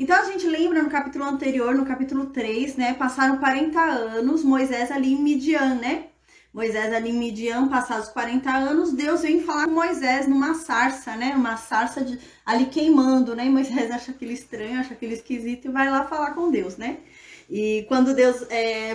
Então a gente lembra no capítulo anterior, no capítulo 3, né? Passaram 40 anos, Moisés ali em Midian, né? Moisés ali em Midian, passados 40 anos, Deus vem falar com Moisés numa sarça, né? Uma sarça ali queimando, né? E Moisés acha aquilo estranho, acha aquilo esquisito e vai lá falar com Deus, né? E quando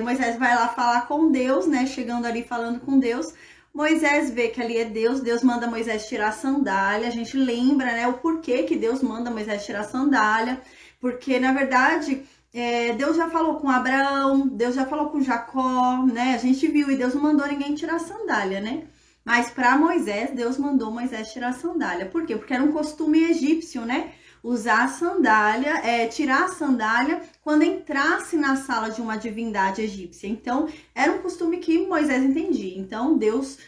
Moisés vai lá falar com Deus, né? Chegando ali falando com Deus, Moisés vê que ali é Deus, Deus manda Moisés tirar a sandália. A gente lembra, né? O porquê que Deus manda Moisés tirar a sandália, porque na verdade Deus já falou com Abraão, Deus já falou com Jacó, né? A gente viu e Deus não mandou ninguém tirar a sandália, né? Mas para Moisés, Deus mandou Moisés tirar a sandália. Por quê? Porque era um costume egípcio, né? Usar a sandália, tirar a sandália quando entrasse na sala de uma divindade egípcia. Então, era um costume que Moisés entendia. Então, Deus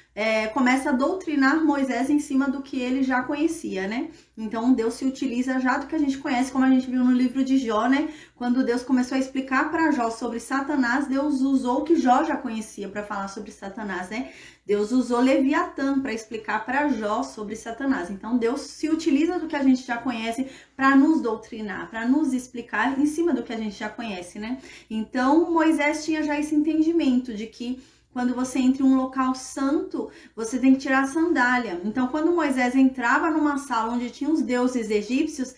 começa a doutrinar Moisés em cima do que ele já conhecia, né? Então, Deus se utiliza já do que a gente conhece, como a gente viu no livro de Jó, né? Quando Deus começou a explicar para Jó sobre Satanás, Deus usou o que Jó já conhecia para falar sobre Satanás, né? Deus usou Leviatã para explicar para Jó sobre Satanás. Então, Deus se utiliza do que a gente já conhece para nos doutrinar, para nos explicar em cima do que a gente já conhece, né? Então, Moisés tinha já esse entendimento de que quando você entra em um local santo, você tem que tirar a sandália. Então, quando Moisés entrava numa sala onde tinha os deuses egípcios,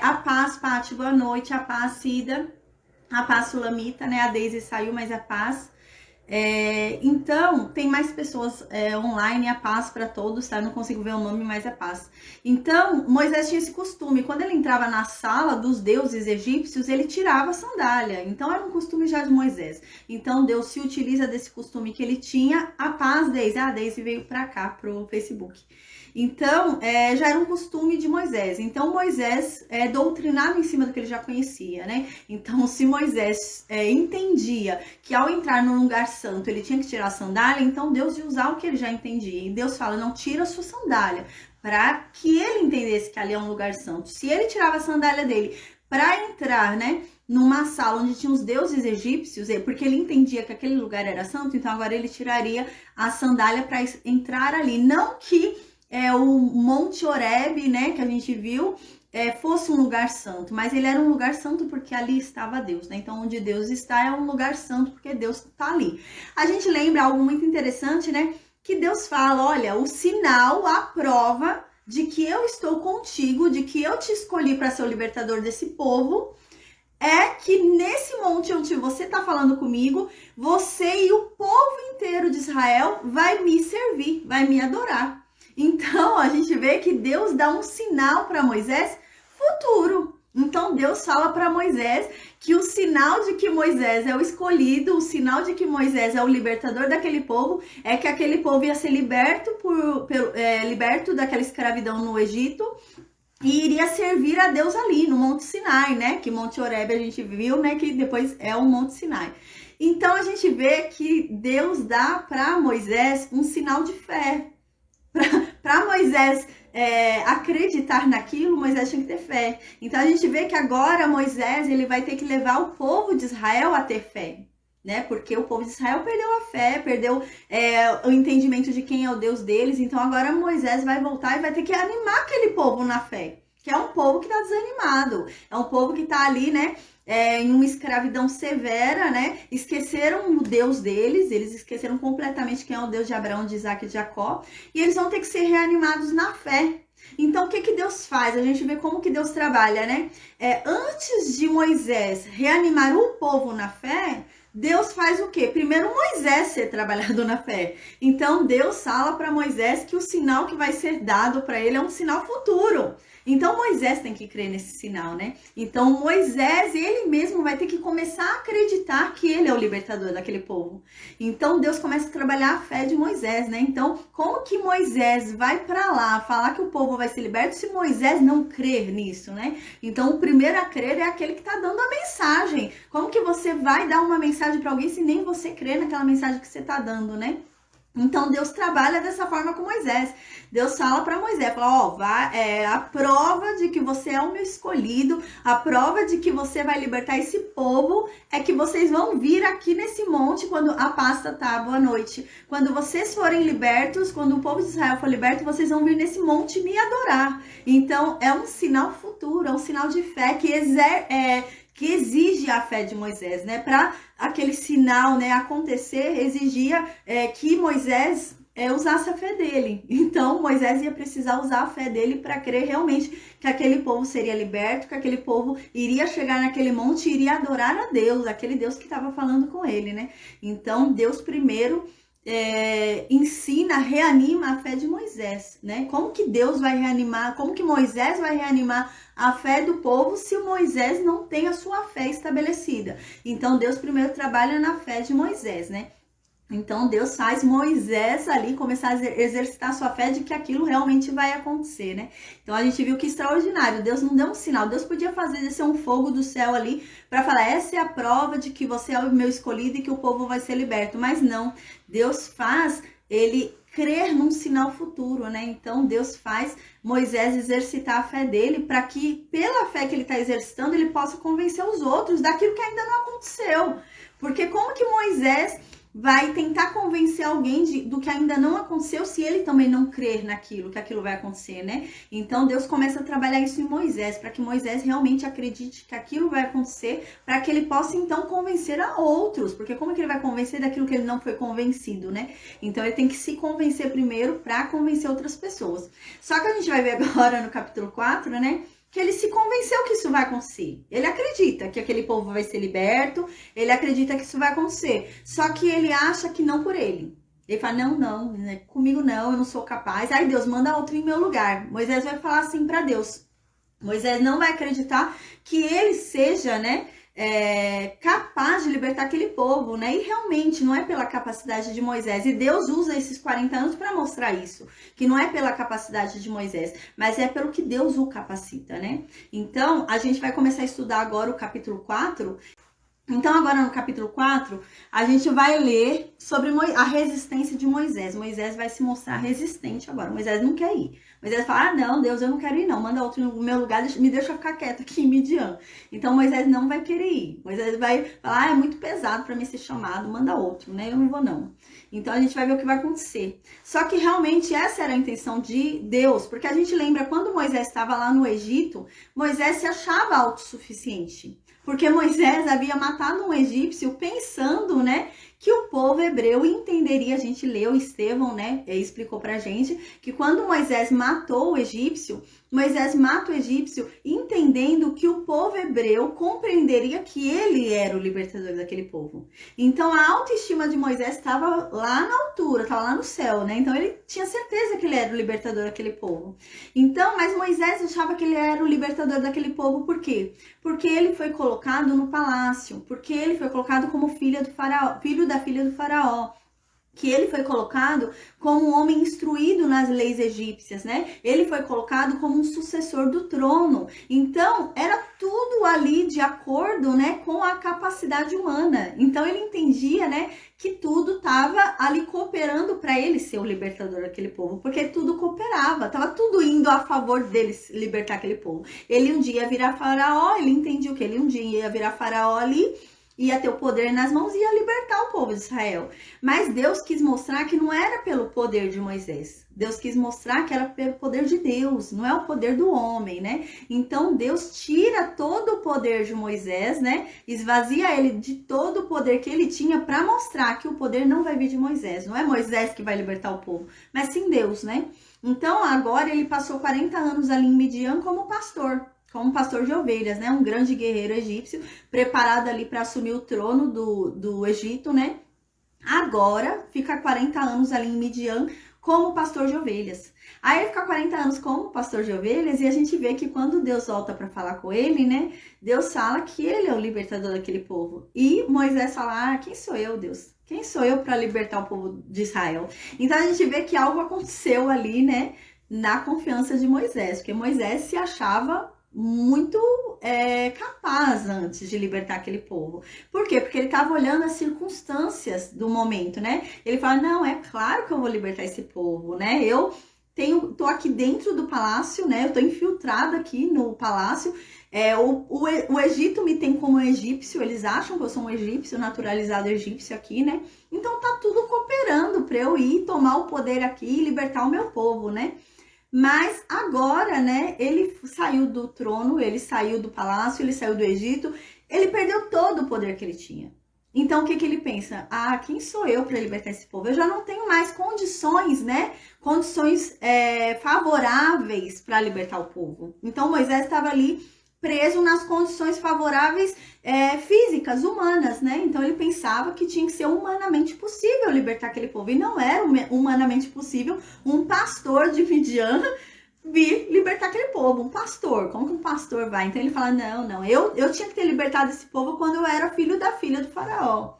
a paz, Pati, boa noite, a paz, Cida, a paz, Sulamita, né? A Deise saiu, mas a paz. Então, tem mais pessoas online, a paz para todos, tá? Não consigo ver o nome, mas é paz. Então, Moisés tinha esse costume, quando ele entrava na sala dos deuses egípcios, ele tirava a sandália. Então, era um costume já de Moisés. Então, Deus se utiliza desse costume que ele tinha, a paz, Deise. A Deise veio para cá, pro Facebook. Então, já era um costume de Moisés. Então, Moisés doutrinava em cima do que ele já conhecia, né? Então, se Moisés entendia que ao entrar num lugar santo ele tinha que tirar a sandália, então Deus ia usar o que ele já entendia. E Deus fala, não, tira a sua sandália, para que ele entendesse que ali é um lugar santo. Se ele tirava a sandália dele para entrar, né, numa sala onde tinha os deuses egípcios, porque ele entendia que aquele lugar era santo, então agora ele tiraria a sandália para entrar ali. Não que o Monte Horebe, né, que a gente viu, fosse um lugar santo, mas ele era um lugar santo porque ali estava Deus, né? Então, onde Deus está é um lugar santo porque Deus está ali. A gente lembra algo muito interessante, né? Que Deus fala, olha, o sinal, a prova de que eu estou contigo, de que eu te escolhi para ser o libertador desse povo, é que nesse monte onde você está falando comigo, você e o povo inteiro de Israel vai me servir, vai me adorar. Então, a gente vê que Deus dá um sinal para Moisés futuro. Então, Deus fala para Moisés que o sinal de que Moisés é o escolhido, o sinal de que Moisés é o libertador daquele povo, é que aquele povo ia ser liberto, liberto daquela escravidão no Egito e iria servir a Deus ali, no Monte Sinai, né? Que Monte Horebe a gente viu, né? Que depois é o Monte Sinai. Então, a gente vê que Deus dá para Moisés um sinal de fé. Para Moisés acreditar naquilo, Moisés tinha que ter fé. Então a gente vê que agora Moisés ele vai ter que levar o povo de Israel a ter fé, né? Porque o povo de Israel perdeu a fé, perdeu o entendimento de quem é o Deus deles. Então agora Moisés vai voltar e vai ter que animar aquele povo na fé, que é um povo que está desanimado, é um povo que está ali, né? Em uma escravidão severa, né? Esqueceram o Deus deles, eles esqueceram completamente quem é o Deus de Abraão, de Isaac e de Jacó, e eles vão ter que ser reanimados na fé. Então, o que Deus faz? A gente vê como que Deus trabalha, né? Antes de Moisés reanimar o povo na fé, Deus faz o quê? Primeiro Moisés ser trabalhado na fé. Então, Deus fala para Moisés que o sinal que vai ser dado para ele é um sinal futuro. Então, Moisés tem que crer nesse sinal, né? Então, Moisés, ele mesmo vai ter que começar a acreditar que ele é o libertador daquele povo. Então, Deus começa a trabalhar a fé de Moisés, né? Então, como que Moisés vai para lá falar que o povo vai ser liberto se Moisés não crer nisso, né? Então, o primeiro a crer é aquele que está dando a mensagem. Como que você vai dar uma mensagem para alguém se nem você crer naquela mensagem que você está dando, né? Então Deus trabalha dessa forma com Moisés. Deus fala para Moisés, fala, ó, a prova de que você é o meu escolhido, a prova de que você vai libertar esse povo é que vocês vão vir aqui nesse monte quando a pasta tá, boa noite. Quando vocês forem libertos, quando o povo de Israel for liberto, vocês vão vir nesse monte me adorar. Então é um sinal futuro, é um sinal de fé que exige a fé de Moisés, né? Para aquele sinal, né, acontecer, exigia que Moisés usasse a fé dele. Então, Moisés ia precisar usar a fé dele para crer realmente que aquele povo seria liberto, que aquele povo iria chegar naquele monte e iria adorar a Deus, aquele Deus que estava falando com ele, né? Então, Deus primeiro ensina, reanima a fé de Moisés, né? Como que Deus vai reanimar, como que Moisés vai reanimar a fé do povo se Moisés não tem a sua fé estabelecida? Então Deus primeiro trabalha na fé de Moisés, né? Então Deus faz Moisés ali começar a exercitar a sua fé de que aquilo realmente vai acontecer, né? Então a gente viu que extraordinário, Deus não deu um sinal, Deus podia fazer descer um fogo do céu ali para falar, essa é a prova de que você é o meu escolhido e que o povo vai ser liberto, mas não, Deus faz ele crer num sinal futuro, né? Então Deus faz Moisés exercitar a fé dele para que pela fé que ele está exercitando ele possa convencer os outros daquilo que ainda não aconteceu, porque como que Moisés vai tentar convencer alguém do que ainda não aconteceu se ele também não crer naquilo, que aquilo vai acontecer, né? Então Deus começa a trabalhar isso em Moisés, para que Moisés realmente acredite que aquilo vai acontecer, para que ele possa então convencer a outros, porque como que ele vai convencer daquilo que ele não foi convencido, né? Então ele tem que se convencer primeiro para convencer outras pessoas. Só que a gente vai ver agora no capítulo 4, né? Que ele se convenceu que isso vai acontecer. Ele acredita que aquele povo vai ser liberto, ele acredita que isso vai acontecer. Só que ele acha que não por ele. Ele fala, não, comigo não, eu não sou capaz. Aí Deus manda outro em meu lugar. Moisés vai falar assim para Deus. Moisés não vai acreditar que ele seja, né, capaz de libertar aquele povo, né? E realmente não é pela capacidade de Moisés. E Deus usa esses 40 anos para mostrar isso, que não é pela capacidade de Moisés, mas é pelo que Deus o capacita, né? Então, a gente vai começar a estudar agora o capítulo 4. Então, agora no capítulo 4, a gente vai ler sobre a resistência de Moisés. Moisés vai se mostrar resistente agora. Moisés não quer ir. Moisés fala, não, Deus, eu não quero ir não. Manda outro no meu lugar, me deixa ficar quieto aqui em Midian. Então, Moisés não vai querer ir. Moisés vai falar, é muito pesado para mim ser chamado, manda outro, né? Eu não vou não. Então, a gente vai ver o que vai acontecer. Só que realmente essa era a intenção de Deus, porque a gente lembra quando Moisés estava lá no Egito, Moisés se achava autossuficiente. Porque Moisés havia matado um egípcio pensando, né, que o povo hebreu entenderia. A gente leu, Estevão, né, explicou pra gente que quando Moisés matou o egípcio, Moisés mata o egípcio entendendo que o povo hebreu compreenderia que ele era o libertador daquele povo. Então a autoestima de Moisés estava lá na altura, estava lá no céu, né? Então ele tinha certeza que ele era o libertador daquele povo. Então, mas Moisés achava que ele era o libertador daquele povo, por quê? Porque ele foi colocado no palácio, porque ele foi colocado como filho da filha do faraó. Que ele foi colocado como um homem instruído nas leis egípcias, né? Ele foi colocado como um sucessor do trono. Então, era tudo ali de acordo, né, com a capacidade humana. Então, ele entendia, né, que tudo estava ali cooperando para ele ser o libertador daquele povo, porque tudo cooperava, estava tudo indo a favor dele libertar aquele povo. Ele um dia ia virar faraó, ele entendia o que ele um dia ia virar faraó ali, ia ter o poder nas mãos e ia libertar o povo de Israel. Mas Deus quis mostrar que não era pelo poder de Moisés. Deus quis mostrar que era pelo poder de Deus, não é o poder do homem, né? Então Deus tira todo o poder de Moisés, né? Esvazia ele de todo o poder que ele tinha para mostrar que o poder não vai vir de Moisés. Não é Moisés que vai libertar o povo, mas sim Deus, né? Então agora ele passou 40 anos ali em Midian como pastor de ovelhas, né? Um grande guerreiro egípcio, preparado ali para assumir o trono do Egito, né? Agora fica 40 anos ali em Midian como pastor de ovelhas. Aí ele fica 40 anos como pastor de ovelhas e a gente vê que quando Deus volta para falar com ele, né? Deus fala que ele é o libertador daquele povo. E Moisés fala, quem sou eu, Deus? Quem sou eu para libertar o povo de Israel? Então a gente vê que algo aconteceu ali, né? Na confiança de Moisés, porque Moisés se achava muito capaz antes de libertar aquele povo. Por quê? Porque ele estava olhando as circunstâncias do momento, né? Ele fala, não, é claro que eu vou libertar esse povo, né? Eu tô aqui dentro do palácio, né? Eu tô infiltrada aqui no palácio. O Egito me tem como egípcio, eles acham que eu sou um egípcio, naturalizado egípcio aqui, né? Então tá tudo cooperando para eu ir tomar o poder aqui e libertar o meu povo, né? Mas agora, né, ele saiu do trono, ele saiu do palácio, ele saiu do Egito, ele perdeu todo o poder que ele tinha. Então, o que ele pensa? Ah, quem sou eu para libertar esse povo? Eu já não tenho mais condições, né? Condições favoráveis para libertar o povo. Então, Moisés estava ali preso nas condições favoráveis físicas, humanas, né? Então ele pensava que tinha que ser humanamente possível libertar aquele povo. E não era humanamente possível um pastor de Midian vir libertar aquele povo. Um pastor, como que um pastor vai? Então ele fala, não, eu tinha que ter libertado esse povo quando eu era filho da filha do faraó.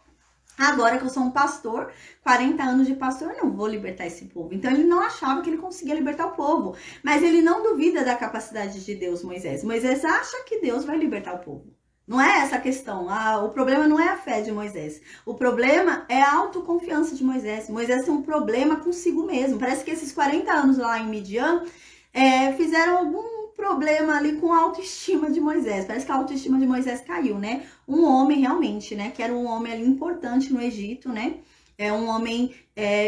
Agora que eu sou um pastor, 40 anos de pastor, eu não vou libertar esse povo. Então ele não achava que ele conseguia libertar o povo. Mas ele não duvida da capacidade de Deus, Moisés. Moisés acha que Deus vai libertar o povo. Não é essa a questão. O problema não é a fé de Moisés. O problema é a autoconfiança de Moisés. Moisés tem um problema consigo mesmo. Parece que esses 40 anos lá em Midian fizeram algum problema ali com a autoestima de Moisés. Parece que a autoestima de Moisés caiu, né? Um homem realmente, né? Que era um homem ali importante no Egito, né? É um homem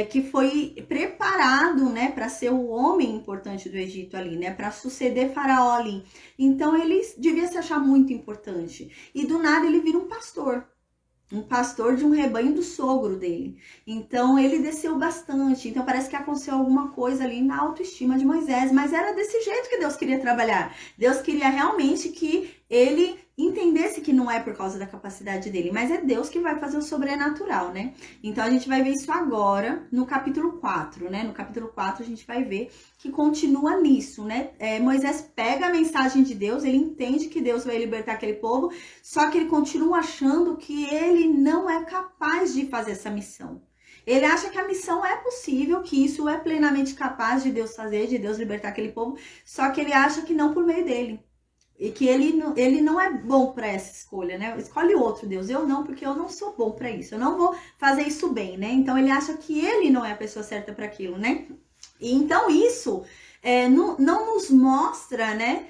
que foi preparado, né? Para ser o homem importante do Egito ali, né? Para suceder Faraó ali. Então ele devia se achar muito importante. E do nada ele vira um pastor de um rebanho do sogro dele. Então ele desceu bastante. Então parece que aconteceu alguma coisa ali na autoestima de Moisés, mas era desse jeito que Deus queria trabalhar. Deus queria realmente que ele entendesse que não é por causa da capacidade dele, mas é Deus que vai fazer o sobrenatural, né? Então a gente vai ver isso agora no capítulo 4, né? No capítulo 4 a gente vai ver que continua nisso, né? Moisés pega a mensagem de Deus, ele entende que Deus vai libertar aquele povo, só que ele continua achando que ele não é capaz de fazer essa missão. Ele acha que a missão é possível, que isso é plenamente capaz de Deus fazer, de Deus libertar aquele povo, só que ele acha que não por meio dele. E que ele não é bom para essa escolha, né? Escolhe outro, Deus. Eu não, porque eu não sou bom para isso. Eu não vou fazer isso bem, né? Então ele acha que ele não é a pessoa certa para aquilo, né? E então isso não nos mostra, né?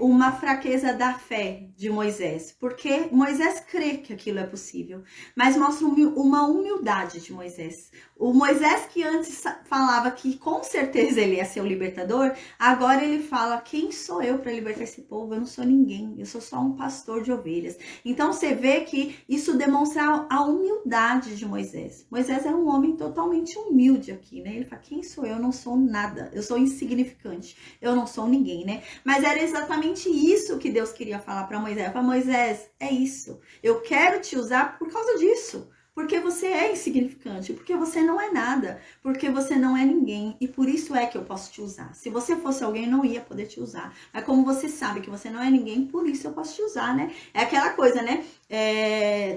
Uma fraqueza da fé de Moisés, porque Moisés crê que aquilo é possível, mas mostra uma humildade de Moisés. O Moisés que antes falava que com certeza ele ia ser o libertador, agora ele fala, quem sou eu para libertar esse povo? Eu não sou ninguém, eu sou só um pastor de ovelhas. Então você vê que isso demonstra a humildade de Moisés. Moisés era um homem totalmente humilde aqui, né? Ele fala, quem sou eu? Eu não sou nada, eu sou insignificante, eu não sou ninguém, né? Mas era exatamente isso que Deus queria falar para Moisés. Para Moisés, é isso. Eu quero te usar por causa disso. Porque você é insignificante, porque você não é nada, porque você não é ninguém. E por isso é que eu posso te usar. Se você fosse alguém, eu não ia poder te usar. Mas como você sabe que você não é ninguém, por isso eu posso te usar, né? É aquela coisa, né?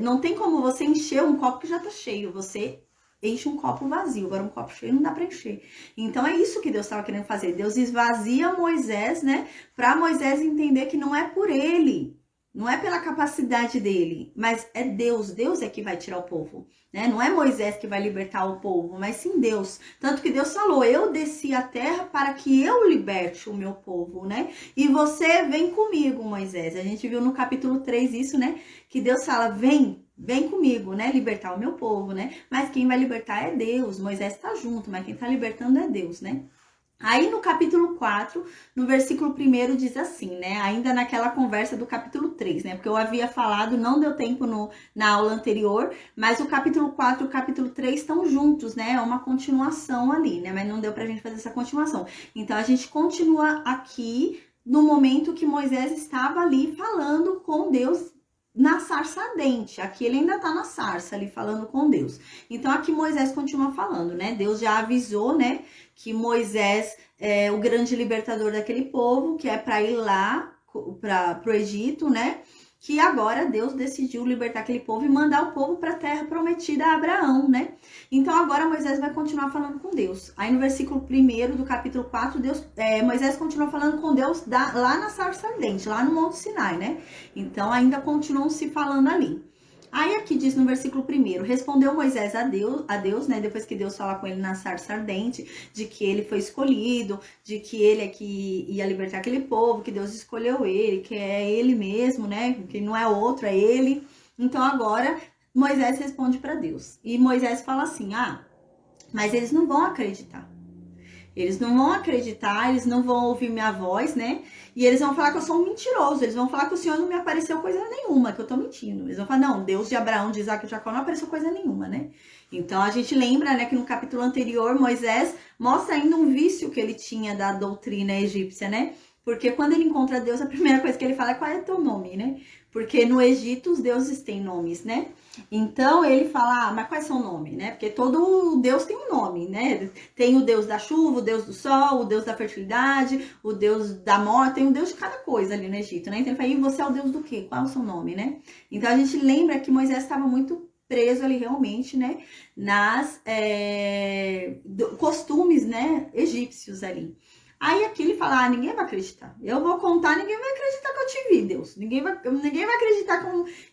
Não tem como você encher um copo que já tá cheio. Você enche um copo vazio, agora um copo cheio não dá para encher. Então é isso que Deus estava querendo fazer. Deus esvazia Moisés, né? Para Moisés entender que não é por ele, não é pela capacidade dele, mas é Deus. Deus é que vai tirar o povo, né? Não é Moisés que vai libertar o povo, mas sim Deus. Tanto que Deus falou, eu desci a terra para que eu liberte o meu povo, né? E você vem comigo, Moisés. A gente viu no capítulo 3 isso, né? Que Deus fala, vem comigo, né? Libertar o meu povo, né? Mas quem vai libertar é Deus. Moisés está junto, mas quem está libertando é Deus, né? Aí no capítulo 4, no versículo 1 diz assim, né? Ainda naquela conversa do capítulo 3, né? Porque eu havia falado, não deu tempo na aula anterior, mas o capítulo 4 e o capítulo 3 estão juntos, né? É uma continuação ali, né? Mas não deu pra gente fazer essa continuação. Então a gente continua aqui no momento que Moisés estava ali falando com Deus na sarça ardente. Aqui ele ainda tá na sarça ali falando com Deus. Então aqui Moisés continua falando, né? Deus já avisou, né? Que Moisés é o grande libertador daquele povo, que é para ir lá para o Egito, né? que agora Deus decidiu libertar aquele povo e mandar o povo para a terra prometida a Abraão, né? Então agora Moisés vai continuar falando com Deus. Aí no versículo 1 do capítulo 4, Moisés continua falando com Deus lá na sarça ardente, lá no Monte Sinai, né? Então ainda continuam se falando ali. Aí aqui diz no versículo 1, respondeu Moisés a Deus, né, depois que Deus fala com ele na sarça ardente, de que ele foi escolhido, de que ele é que ia libertar aquele povo, que Deus escolheu ele, que é ele mesmo, né, que não é outro, é ele. Então agora Moisés responde para Deus. E Moisés fala assim, mas eles não vão acreditar. Eles não vão acreditar, eles não vão ouvir minha voz, né? E eles vão falar que eu sou um mentiroso. Eles vão falar que o Senhor não me apareceu coisa nenhuma, que eu tô mentindo. Eles vão falar, não, Deus de Abraão, de Isaac e de Jacó não apareceu coisa nenhuma, né? Então a gente lembra, né, que no capítulo anterior, Moisés mostra ainda um vício que ele tinha da doutrina egípcia, né? Porque quando ele encontra Deus, a primeira coisa que ele fala é qual é o teu nome, né? Porque no Egito os deuses têm nomes, né? Então ele fala, mas quais são os nomes, né? Porque todo Deus tem um nome, né? Tem o Deus da chuva, o Deus do sol, o Deus da fertilidade, o Deus da morte, tem um Deus de cada coisa ali no Egito, né? Então ele fala, e você é o Deus do quê? Qual é o seu nome, né? Então a gente lembra que Moisés estava muito preso ali realmente, né? Nas costumes, né? Egípcios ali. Aí aqui ele fala, ninguém vai acreditar. Eu vou contar, ninguém vai acreditar que eu te vi, Deus. Ninguém vai acreditar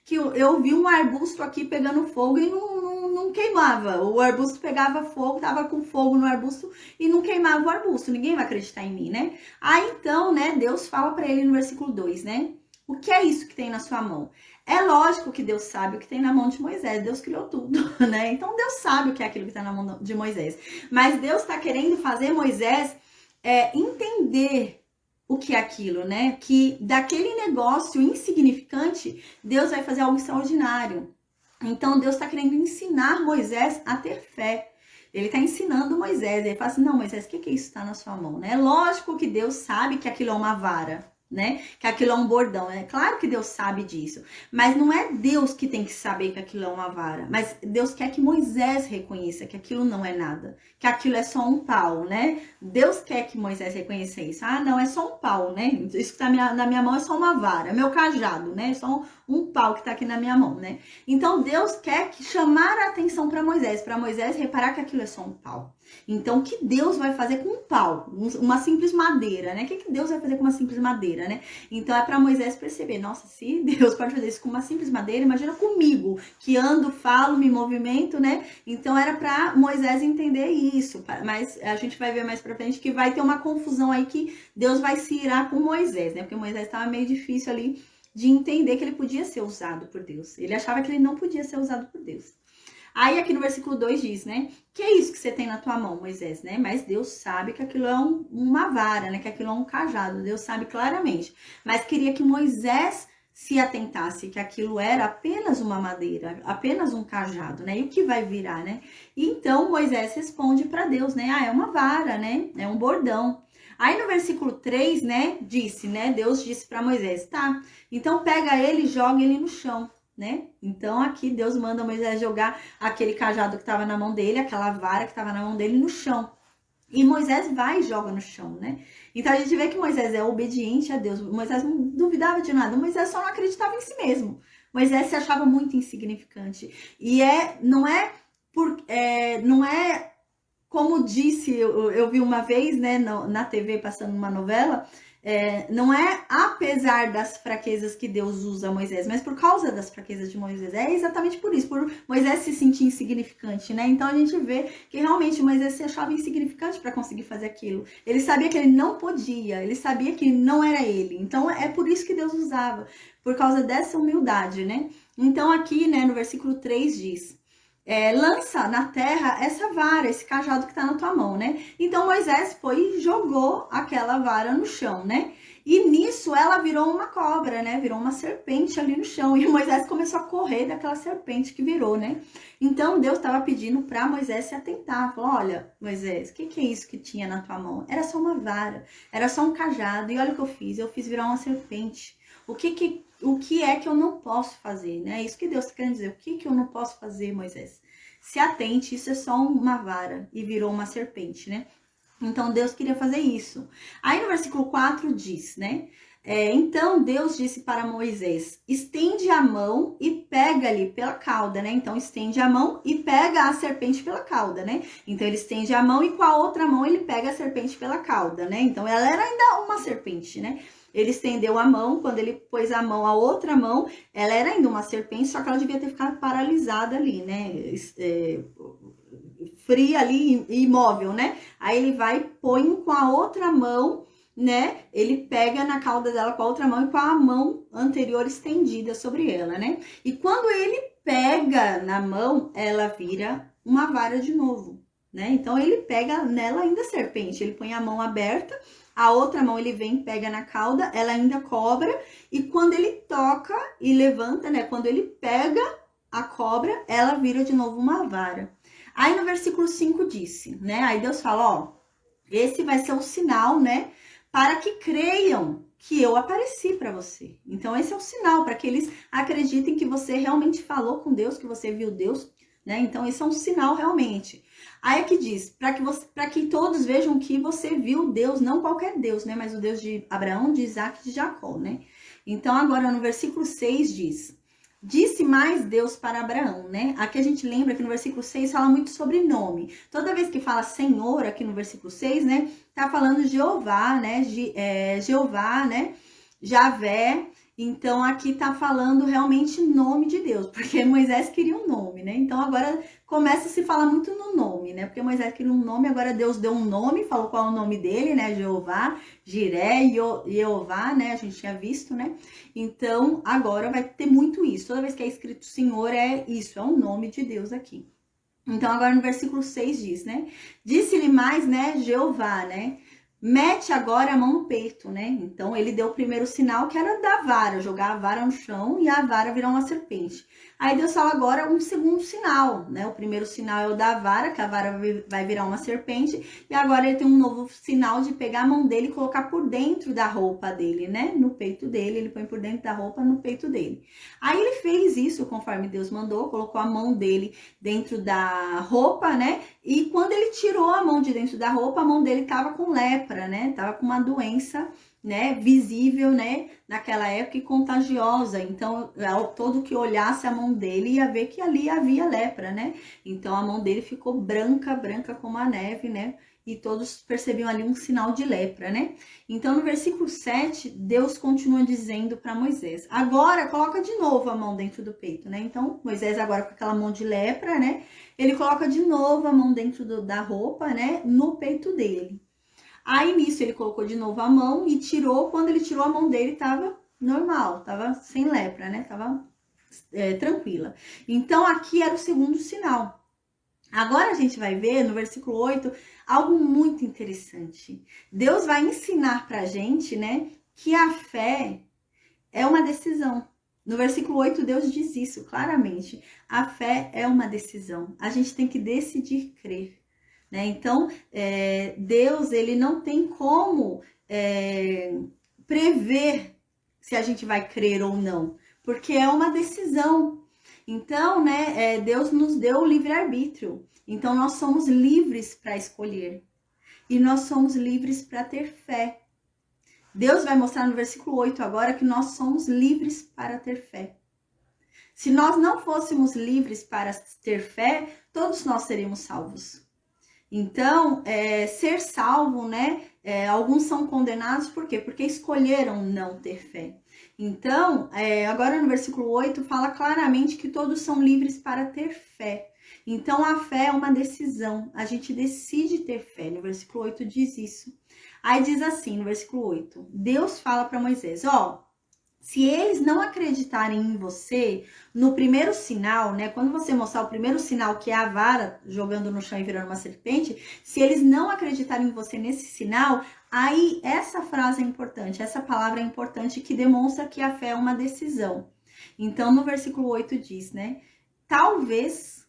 que eu vi um arbusto aqui pegando fogo e não queimava. O arbusto pegava fogo, tava com fogo no arbusto e não queimava o arbusto. Ninguém vai acreditar em mim, né? Aí então, né, Deus fala para ele no versículo 2, né? O que é isso que tem na sua mão? É lógico que Deus sabe o que tem na mão de Moisés. Deus criou tudo, né? Então Deus sabe o que é aquilo que está na mão de Moisés. Mas Deus está querendo fazer Moisés entender o que é aquilo, né? Que daquele negócio insignificante, Deus vai fazer algo extraordinário. Então, Deus está querendo ensinar Moisés a ter fé. Ele está ensinando Moisés. Ele fala assim, não, Moisés, o que é isso que está na sua mão? É lógico que Deus sabe que aquilo é uma vara, né? Que aquilo é um bordão. É claro que Deus sabe disso. Mas não é Deus que tem que saber que aquilo é uma vara. Mas Deus quer que Moisés reconheça que aquilo não é nada. Que aquilo é só um pau, né? Deus quer que Moisés reconheça isso. Não, é só um pau, né? Isso que tá na minha mão é só uma vara. É meu cajado, né? É só um pau que tá aqui na minha mão, né? Então Deus quer chamar a atenção para Moisés reparar que aquilo é só um pau. Então, o que Deus vai fazer com um pau? Uma simples madeira, né? O que Deus vai fazer com uma simples madeira, né? Então, é para Moisés perceber, nossa, se Deus pode fazer isso com uma simples madeira, imagina comigo, que ando, falo, me movimento, né? Então, era para Moisés entender isso. Mas a gente vai ver mais pra frente que vai ter uma confusão aí que Deus vai se irar com Moisés, né? Porque Moisés estava meio difícil ali de entender que ele podia ser usado por Deus. Ele achava que ele não podia ser usado por Deus. Aí aqui no versículo 2 diz, né? Que é isso que você tem na tua mão, Moisés, né? Mas Deus sabe que aquilo é uma vara, né? Que aquilo é um cajado. Deus sabe claramente. Mas queria que Moisés se atentasse que aquilo era apenas uma madeira, apenas um cajado, né? E o que vai virar, né? E então Moisés responde para Deus, né? É uma vara, né? É um bordão. Aí no versículo 3, né? Disse, né? Deus disse para Moisés, tá? Então pega ele e joga ele no chão. Né? Então aqui Deus manda Moisés jogar aquele cajado que estava na mão dele, aquela vara que estava na mão dele no chão. E Moisés vai e joga no chão, né? Então a gente vê que Moisés é obediente a Deus. Moisés não duvidava de nada. Moisés só não acreditava em si mesmo. Moisés se achava muito insignificante. E não é como disse, eu vi uma vez, né, na TV passando uma novela. Não é apesar das fraquezas que Deus usa Moisés, mas por causa das fraquezas de Moisés. É exatamente por isso, por Moisés se sentir insignificante, né? Então a gente vê que realmente Moisés se achava insignificante para conseguir fazer aquilo. Ele sabia que ele não podia, ele sabia que não era ele. Então é por isso que Deus usava, por causa dessa humildade, né? Então aqui, né, no versículo 3 diz: lança na terra essa vara, esse cajado que tá na tua mão, né? Então Moisés foi e jogou aquela vara no chão, né? E nisso ela virou uma cobra, né? Virou uma serpente ali no chão. E Moisés começou a correr daquela serpente que virou, né? Então Deus estava pedindo para Moisés se atentar. Falou, olha, Moisés, o que é isso que tinha na tua mão? Era só uma vara, era só um cajado. E olha o que eu fiz virar uma serpente. O que é que eu não posso fazer, né? É isso que Deus está querendo dizer. O que eu não posso fazer, Moisés? Se atente, isso é só uma vara e virou uma serpente, né? Então, Deus queria fazer isso. Aí no versículo 4 diz, né? Então Deus disse para Moisés: estende a mão e pega-lhe pela cauda, né? Então estende a mão e pega a serpente pela cauda, né? Então ele estende a mão e com a outra mão ele pega a serpente pela cauda, né? Então ela era ainda uma serpente, né? Ele estendeu a mão, quando ele pôs a mão, a outra mão, ela era ainda uma serpente, só que ela devia ter ficado paralisada ali, né? Fria ali, imóvel, né? Aí ele vai, põe com a outra mão, né? Ele pega na cauda dela com a outra mão e com a mão anterior estendida sobre ela, né? E quando ele pega na mão, ela vira uma vara de novo, né? Então ele pega nela ainda serpente, ele põe a mão aberta, a outra mão ele vem, pega na cauda, ela ainda cobra, e quando ele toca e levanta, né? Quando ele pega a cobra, ela vira de novo uma vara. Aí no versículo 5 disse, né? Aí Deus fala, ó, esse vai ser o sinal, né? Para que creiam que eu apareci para você. Então esse é o sinal, para que eles acreditem que você realmente falou com Deus, que você viu Deus, né? Então esse é um sinal realmente. Aí aqui diz, para que todos vejam que você viu Deus, não qualquer Deus, né? Mas o Deus de Abraão, de Isaac e de Jacó, né? Então agora no versículo 6 diz: disse mais Deus para Abraão, né? Aqui a gente lembra que no versículo 6 fala muito sobre nome. Toda vez que fala Senhor, aqui no versículo 6, né? Tá falando Jeová, né? Jeová, né? Javé. Então aqui tá falando realmente nome de Deus, porque Moisés queria um nome, né? Então agora começa a se falar muito no nome, né? Porque Moisés queria um nome, agora Deus deu um nome, falou qual é o nome dele, né? Jeová, Jiré, Jeová, né? A gente tinha visto, né? Então, agora vai ter muito isso. Toda vez que é escrito Senhor, é isso, é o nome de Deus aqui. Então, agora no versículo 6 diz, né? Disse-lhe mais, né, Jeová, né? Mete agora a mão no peito, né? Então, ele deu o primeiro sinal, que era da vara, jogar a vara no chão e a vara virar uma serpente. Aí Deus fala agora um segundo sinal, né? O primeiro sinal é o da vara, que a vara vai virar uma serpente. E agora ele tem um novo sinal de pegar a mão dele e colocar por dentro da roupa dele, né? No peito dele, ele põe por dentro da roupa, no peito dele. Aí ele fez isso conforme Deus mandou, colocou a mão dele dentro da roupa, né? E quando ele tirou a mão de dentro da roupa, a mão dele tava com lepra, né? Tava com uma doença, né, visível, né, naquela época e contagiosa. Então, todo que olhasse a mão dele ia ver que ali havia lepra, né? Então, a mão dele ficou branca, branca como a neve, né? E todos percebiam ali um sinal de lepra, né? Então, no versículo 7, Deus continua dizendo para Moisés: agora coloca de novo a mão dentro do peito, né? Então, Moisés agora com aquela mão de lepra, né? Ele coloca de novo a mão dentro da roupa, né? No peito dele. Aí nisso ele colocou de novo a mão e tirou. Quando ele tirou a mão dele, tava normal, tava sem lepra, né? Tava tranquila. Então aqui era o segundo sinal. Agora a gente vai ver no versículo 8 algo muito interessante. Deus vai ensinar pra gente, né, que a fé é uma decisão. No versículo 8, Deus diz isso claramente. A fé é uma decisão. A gente tem que decidir crer. Né? Então, Deus, ele não tem como prever se a gente vai crer ou não, porque é uma decisão. Então, né, Deus nos deu o livre-arbítrio. Então, nós somos livres para escolher. E nós somos livres para ter fé. Deus vai mostrar no versículo 8 agora que nós somos livres para ter fé. Se nós não fôssemos livres para ter fé, todos nós seríamos salvos. Então, ser salvo, né? Alguns são condenados, por quê? Porque escolheram não ter fé. Então, agora no versículo 8, fala claramente que todos são livres para ter fé. Então, a fé é uma decisão. A gente decide ter fé. No versículo 8 diz isso. Aí diz assim, no versículo 8, Deus fala para Moisés, ó, se eles não acreditarem em você, no primeiro sinal, né? Quando você mostrar o primeiro sinal, que é a vara jogando no chão e virando uma serpente, se eles não acreditarem em você nesse sinal, aí essa frase é importante, essa palavra é importante que demonstra que a fé é uma decisão. Então, no versículo 8 diz, né? Talvez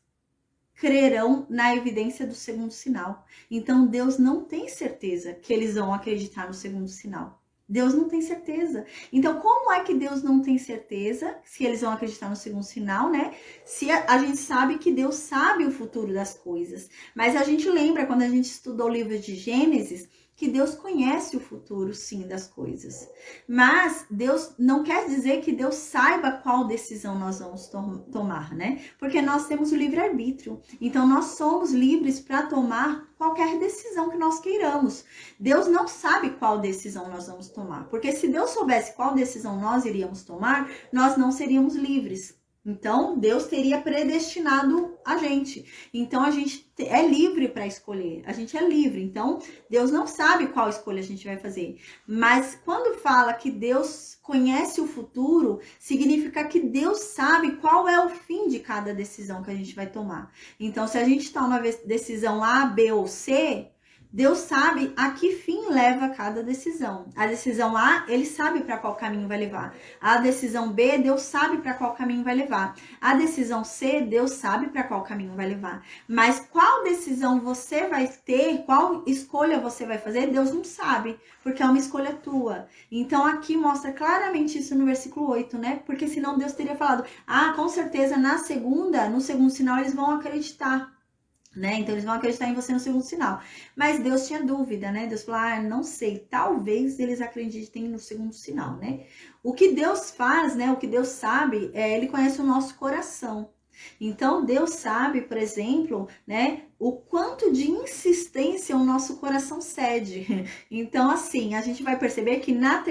crerão na evidência do segundo sinal. Então, Deus não tem certeza que eles vão acreditar no segundo sinal. Deus não tem certeza. Então, como é que Deus não tem certeza se eles vão acreditar no segundo sinal, né? Se a gente sabe que Deus sabe o futuro das coisas. Mas a gente lembra, quando a gente estudou o livro de Gênesis, que Deus conhece o futuro, sim, das coisas. Mas Deus não quer dizer que Deus saiba qual decisão nós vamos tomar, né? Porque nós temos o livre-arbítrio. Então, nós somos livres para tomar qualquer decisão que nós queiramos. Deus não sabe qual decisão nós vamos tomar. Porque se Deus soubesse qual decisão nós iríamos tomar, nós não seríamos livres. Então, Deus teria predestinado a gente. Então, a gente é livre para escolher. A gente é livre. Então, Deus não sabe qual escolha a gente vai fazer. Mas quando fala que Deus conhece o futuro, significa que Deus sabe qual é o fim de cada decisão que a gente vai tomar. Então, se a gente toma decisão A, B ou C, Deus sabe a que fim leva cada decisão. A decisão A, ele sabe para qual caminho vai levar. A decisão B, Deus sabe para qual caminho vai levar. A decisão C, Deus sabe para qual caminho vai levar. Mas qual decisão você vai ter, qual escolha você vai fazer, Deus não sabe, porque é uma escolha tua. Então aqui mostra claramente isso no versículo 8, né? Porque senão Deus teria falado: ah, com certeza no segundo sinal eles vão acreditar. Né? Então eles vão acreditar em você no segundo sinal. Mas Deus tinha dúvida, né? Deus falou: ah, não sei, talvez eles acreditem no segundo sinal, né? O que Deus faz, né? O que Deus sabe, ele conhece o nosso coração. Então Deus sabe, por exemplo, né, o quanto de insistência o nosso coração cede. Então assim, a gente vai perceber que no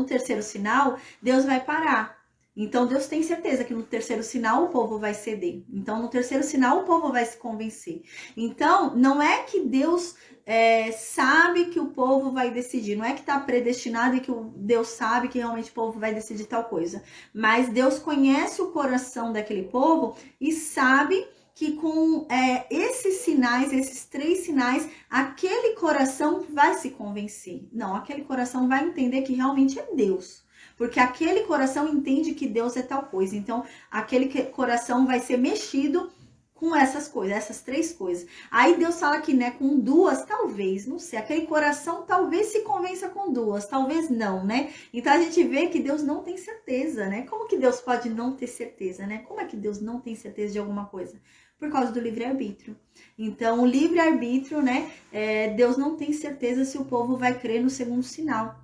terceiro sinal, Deus vai parar. Então, Deus tem certeza que no terceiro sinal o povo vai ceder. Então, no terceiro sinal o povo vai se convencer. Então, não é que Deus sabe que o povo vai decidir. Não é que está predestinado e que Deus sabe que realmente o povo vai decidir tal coisa. Mas Deus conhece o coração daquele povo e sabe que com esses sinais, esses 3 sinais, aquele coração vai se convencer. Não, aquele coração vai entender que realmente é Deus. Porque aquele coração entende que Deus é tal coisa. Então, aquele coração vai ser mexido com essas coisas, essas 3 coisas. Aí Deus fala que, né, com 2, talvez, não sei. Aquele coração talvez se convença com 2, talvez não, né? Então, a gente vê que Deus não tem certeza, né? Como que Deus pode não ter certeza, né? Como é que Deus não tem certeza de alguma coisa? Por causa do livre-arbítrio. Então, o livre-arbítrio, né? Deus não tem certeza se o povo vai crer no segundo sinal.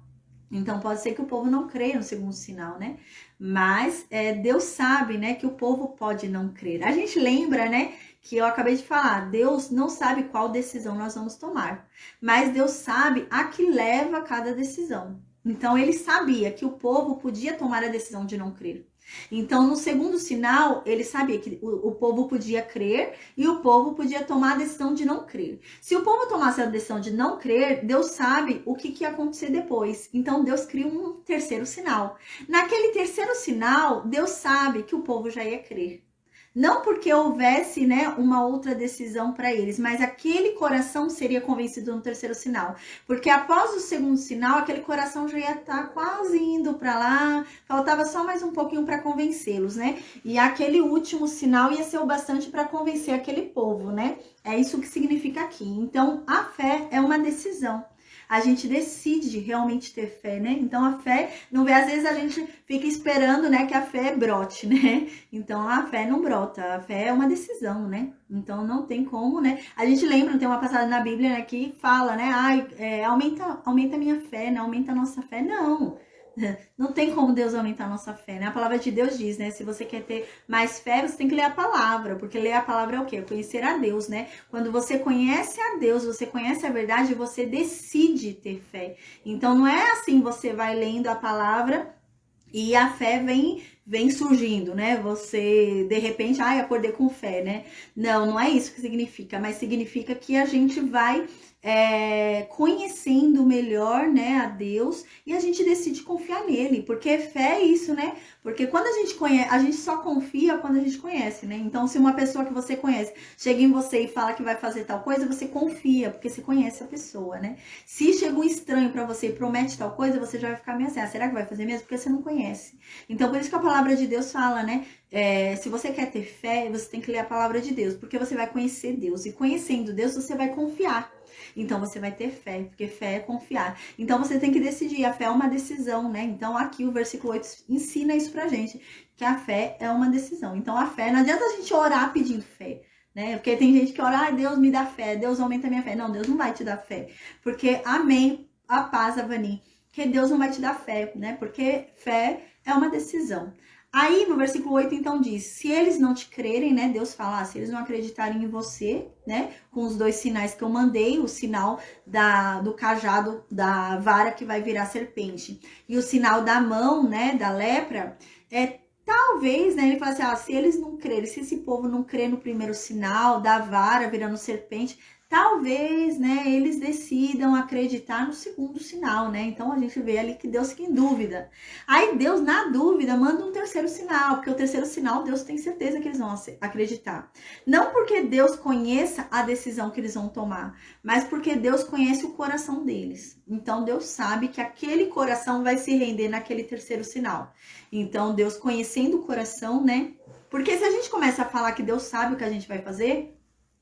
Então, pode ser que o povo não creia no segundo sinal, né? Mas Deus sabe, né, que o povo pode não crer. A gente lembra, né, que eu acabei de falar, Deus não sabe qual decisão nós vamos tomar. Mas Deus sabe a que leva cada decisão. Então, ele sabia que o povo podia tomar a decisão de não crer. Então, no segundo sinal, ele sabia que o povo podia crer e o povo podia tomar a decisão de não crer. Se o povo tomasse a decisão de não crer, Deus sabe o que ia acontecer depois. Então, Deus cria um terceiro sinal. Naquele terceiro sinal, Deus sabe que o povo já ia crer. Não porque houvesse, né, uma outra decisão para eles, mas aquele coração seria convencido no terceiro sinal. Porque após o segundo sinal, aquele coração já ia estar quase indo para lá, faltava só mais um pouquinho para convencê-los, né? E aquele último sinal ia ser o bastante para convencer aquele povo, né? É isso que significa aqui. Então, a fé é uma decisão. A gente decide realmente ter fé, né? Então, a fé, não vê, às vezes a gente fica esperando, né, que a fé brote, né? Então, a fé não brota, a fé é uma decisão, né? Então, não tem como, né? A gente lembra, tem uma passagem na Bíblia, né, que fala, né, aumenta a minha fé, né? Aumenta a nossa fé. Não. Não tem como Deus aumentar a nossa fé, né? A palavra de Deus diz, né? Se você quer ter mais fé, você tem que ler a palavra, porque ler a palavra é o quê? É conhecer a Deus, né? Quando você conhece a Deus, você conhece a verdade, você decide ter fé. Então, não é assim, você vai lendo a palavra e a fé vem surgindo, né? Você, de repente, acordei com fé, né? Não é isso que significa, mas significa que a gente vai conhecendo melhor, né, a Deus, e a gente decide confiar nele, porque fé é isso, né? Porque quando a gente conhece, a gente só confia quando a gente conhece, né? Então, se uma pessoa que você conhece chega em você e fala que vai fazer tal coisa, você confia, porque você conhece a pessoa, né? Se chega um estranho pra você e promete tal coisa, você já vai ficar meio assim, será que vai fazer mesmo? Porque você não conhece. Então, por isso que a palavra de Deus fala, né? Se você quer ter fé, você tem que ler a palavra de Deus, porque você vai conhecer Deus, e conhecendo Deus, você vai confiar. Então, você vai ter fé, porque fé é confiar. Então, você tem que decidir. A fé é uma decisão, né? Então, aqui o versículo 8 ensina isso pra gente, que a fé é uma decisão. Então, a fé, não adianta a gente orar pedindo fé, né? Porque tem gente que ora, Deus me dá fé, Deus aumenta a minha fé. Não, Deus não vai te dar fé. Porque, amém, a paz, Avani, que Deus não vai te dar fé, né? Porque fé é uma decisão. Aí, no versículo 8, então, diz, se eles não te crerem, né, Deus fala, se eles não acreditarem em você, né, com os 2 sinais que eu mandei, o sinal do cajado, da vara que vai virar serpente, e o sinal da mão, né, da lepra, talvez, né, ele fala assim, se eles não crerem, se esse povo não crer no primeiro sinal da vara virando serpente, talvez, né, eles decidam acreditar no segundo sinal, né? Então a gente vê ali que Deus fica em dúvida. Aí Deus, na dúvida, manda um terceiro sinal, porque o terceiro sinal Deus tem certeza que eles vão acreditar. Não porque Deus conheça a decisão que eles vão tomar, mas porque Deus conhece o coração deles. Então Deus sabe que aquele coração vai se render naquele terceiro sinal. Então Deus conhecendo o coração, né? Porque se a gente começa a falar que Deus sabe o que a gente vai fazer,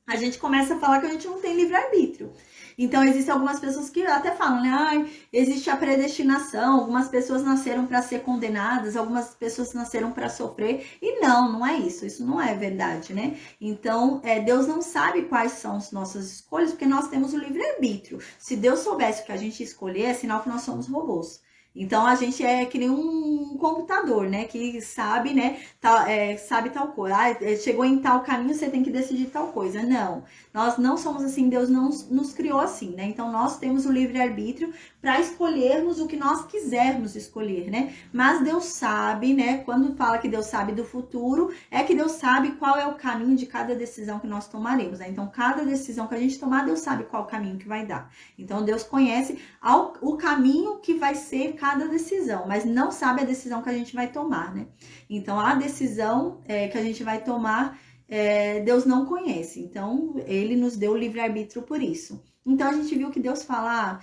a gente começa a falar que a gente não tem livre-arbítrio. Então, existem algumas pessoas que até falam, né? Existe a predestinação, algumas pessoas nasceram para ser condenadas, algumas pessoas nasceram para sofrer. E não é isso. Isso não é verdade, né? Então, Deus não sabe quais são as nossas escolhas, porque nós temos o livre-arbítrio. Se Deus soubesse o que a gente escolher, é sinal que nós somos robôs. Então, a gente é que nem um computador, né? Que sabe, né? Sabe tal coisa. Chegou em tal caminho, você tem que decidir tal coisa. Não, nós não somos assim, Deus não nos criou assim, né? Então, nós temos o livre-arbítrio para escolhermos o que nós quisermos escolher, né? Mas Deus sabe, né? Quando fala que Deus sabe do futuro, é que Deus sabe qual é o caminho de cada decisão que nós tomaremos, né? Então, cada decisão que a gente tomar, Deus sabe qual o caminho que vai dar. Então, Deus conhece o caminho que vai ser cada decisão, mas não sabe a decisão que a gente vai tomar, né? Então, a decisão que a gente vai tomar, Deus não conhece. Então, ele nos deu o livre-arbítrio por isso. Então, a gente viu que Deus fala,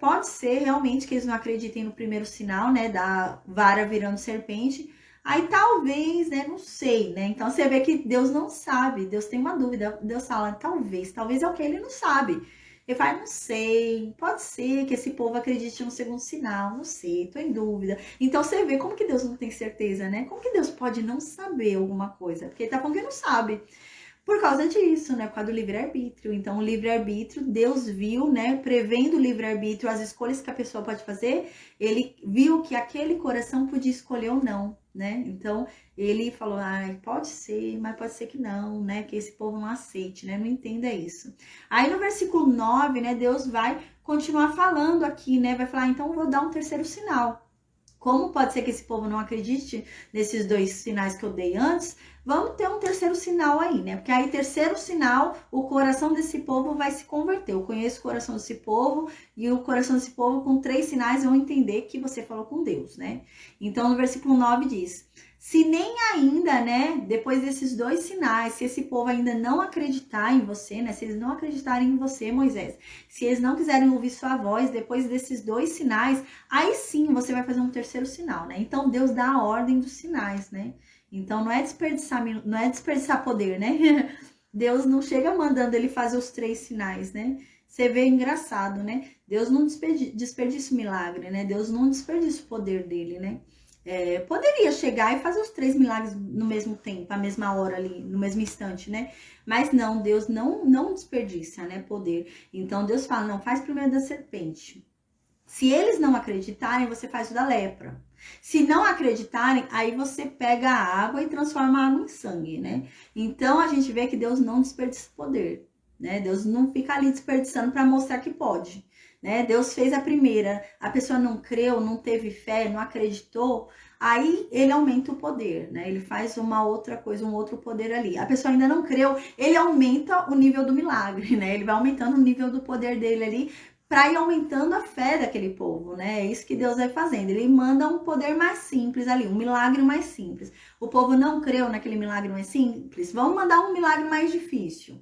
pode ser realmente que eles não acreditem no primeiro sinal, né, da vara virando serpente. Aí, talvez, né, não sei, né? Então, você vê que Deus não sabe, Deus tem uma dúvida. Deus fala, talvez é o que ele não sabe. Ele fala, não sei, pode ser que esse povo acredite no segundo sinal, não sei, tô em dúvida. Então você vê como que Deus não tem certeza, né? Como que Deus pode não saber alguma coisa? Porque ele tá falando que não sabe. Por causa disso, né? Por causa do livre-arbítrio. Então, o livre-arbítrio, Deus viu, né? Prevendo o livre-arbítrio, as escolhas que a pessoa pode fazer, ele viu que aquele coração podia escolher ou não, né? Então, ele falou, pode ser, mas pode ser que não, né? Que esse povo não aceite, né? Não entenda isso. Aí, no versículo 9, né? Deus vai continuar falando aqui, né? Vai falar, então, eu vou dar um terceiro sinal. Como pode ser que esse povo não acredite nesses 2 sinais que eu dei antes? Vamos ter um terceiro sinal aí, né? Porque aí, terceiro sinal, o coração desse povo vai se converter. Eu conheço o coração desse povo e o coração desse povo, com 3 sinais, vão entender que você falou com Deus, né? Então, no versículo 9 diz, se nem ainda, né, depois desses 2 sinais, se esse povo ainda não acreditar em você, né, se eles não acreditarem em você, Moisés, se eles não quiserem ouvir sua voz, depois desses 2 sinais, aí sim você vai fazer um terceiro sinal, né? Então, Deus dá a ordem dos sinais, né? Então, não é desperdiçar poder, né? Deus não chega mandando ele fazer os 3 sinais, né? Você vê engraçado, né? Deus não desperdiça o milagre, né? Deus não desperdiça o poder dele, né? Poderia chegar e fazer os 3 milagres no mesmo tempo, a mesma hora ali, no mesmo instante, né? Mas não, Deus não desperdiça, né, poder. Então, Deus fala, não, faz primeiro da serpente. Se eles não acreditarem, você faz o da lepra. Se não acreditarem, aí você pega a água e transforma a água em sangue, né? Então, a gente vê que Deus não desperdiça poder, né? Deus não fica ali desperdiçando para mostrar que pode, né? Deus fez a primeira, a pessoa não creu, não teve fé, não acreditou, aí ele aumenta o poder, né? Ele faz uma outra coisa, um outro poder ali. A pessoa ainda não creu, ele aumenta o nível do milagre, né? Ele vai aumentando o nível do poder dele ali, para ir aumentando a fé daquele povo, né? É isso que Deus vai fazendo. Ele manda um poder mais simples ali, um milagre mais simples. O povo não creu naquele milagre mais simples, vamos mandar um milagre mais difícil.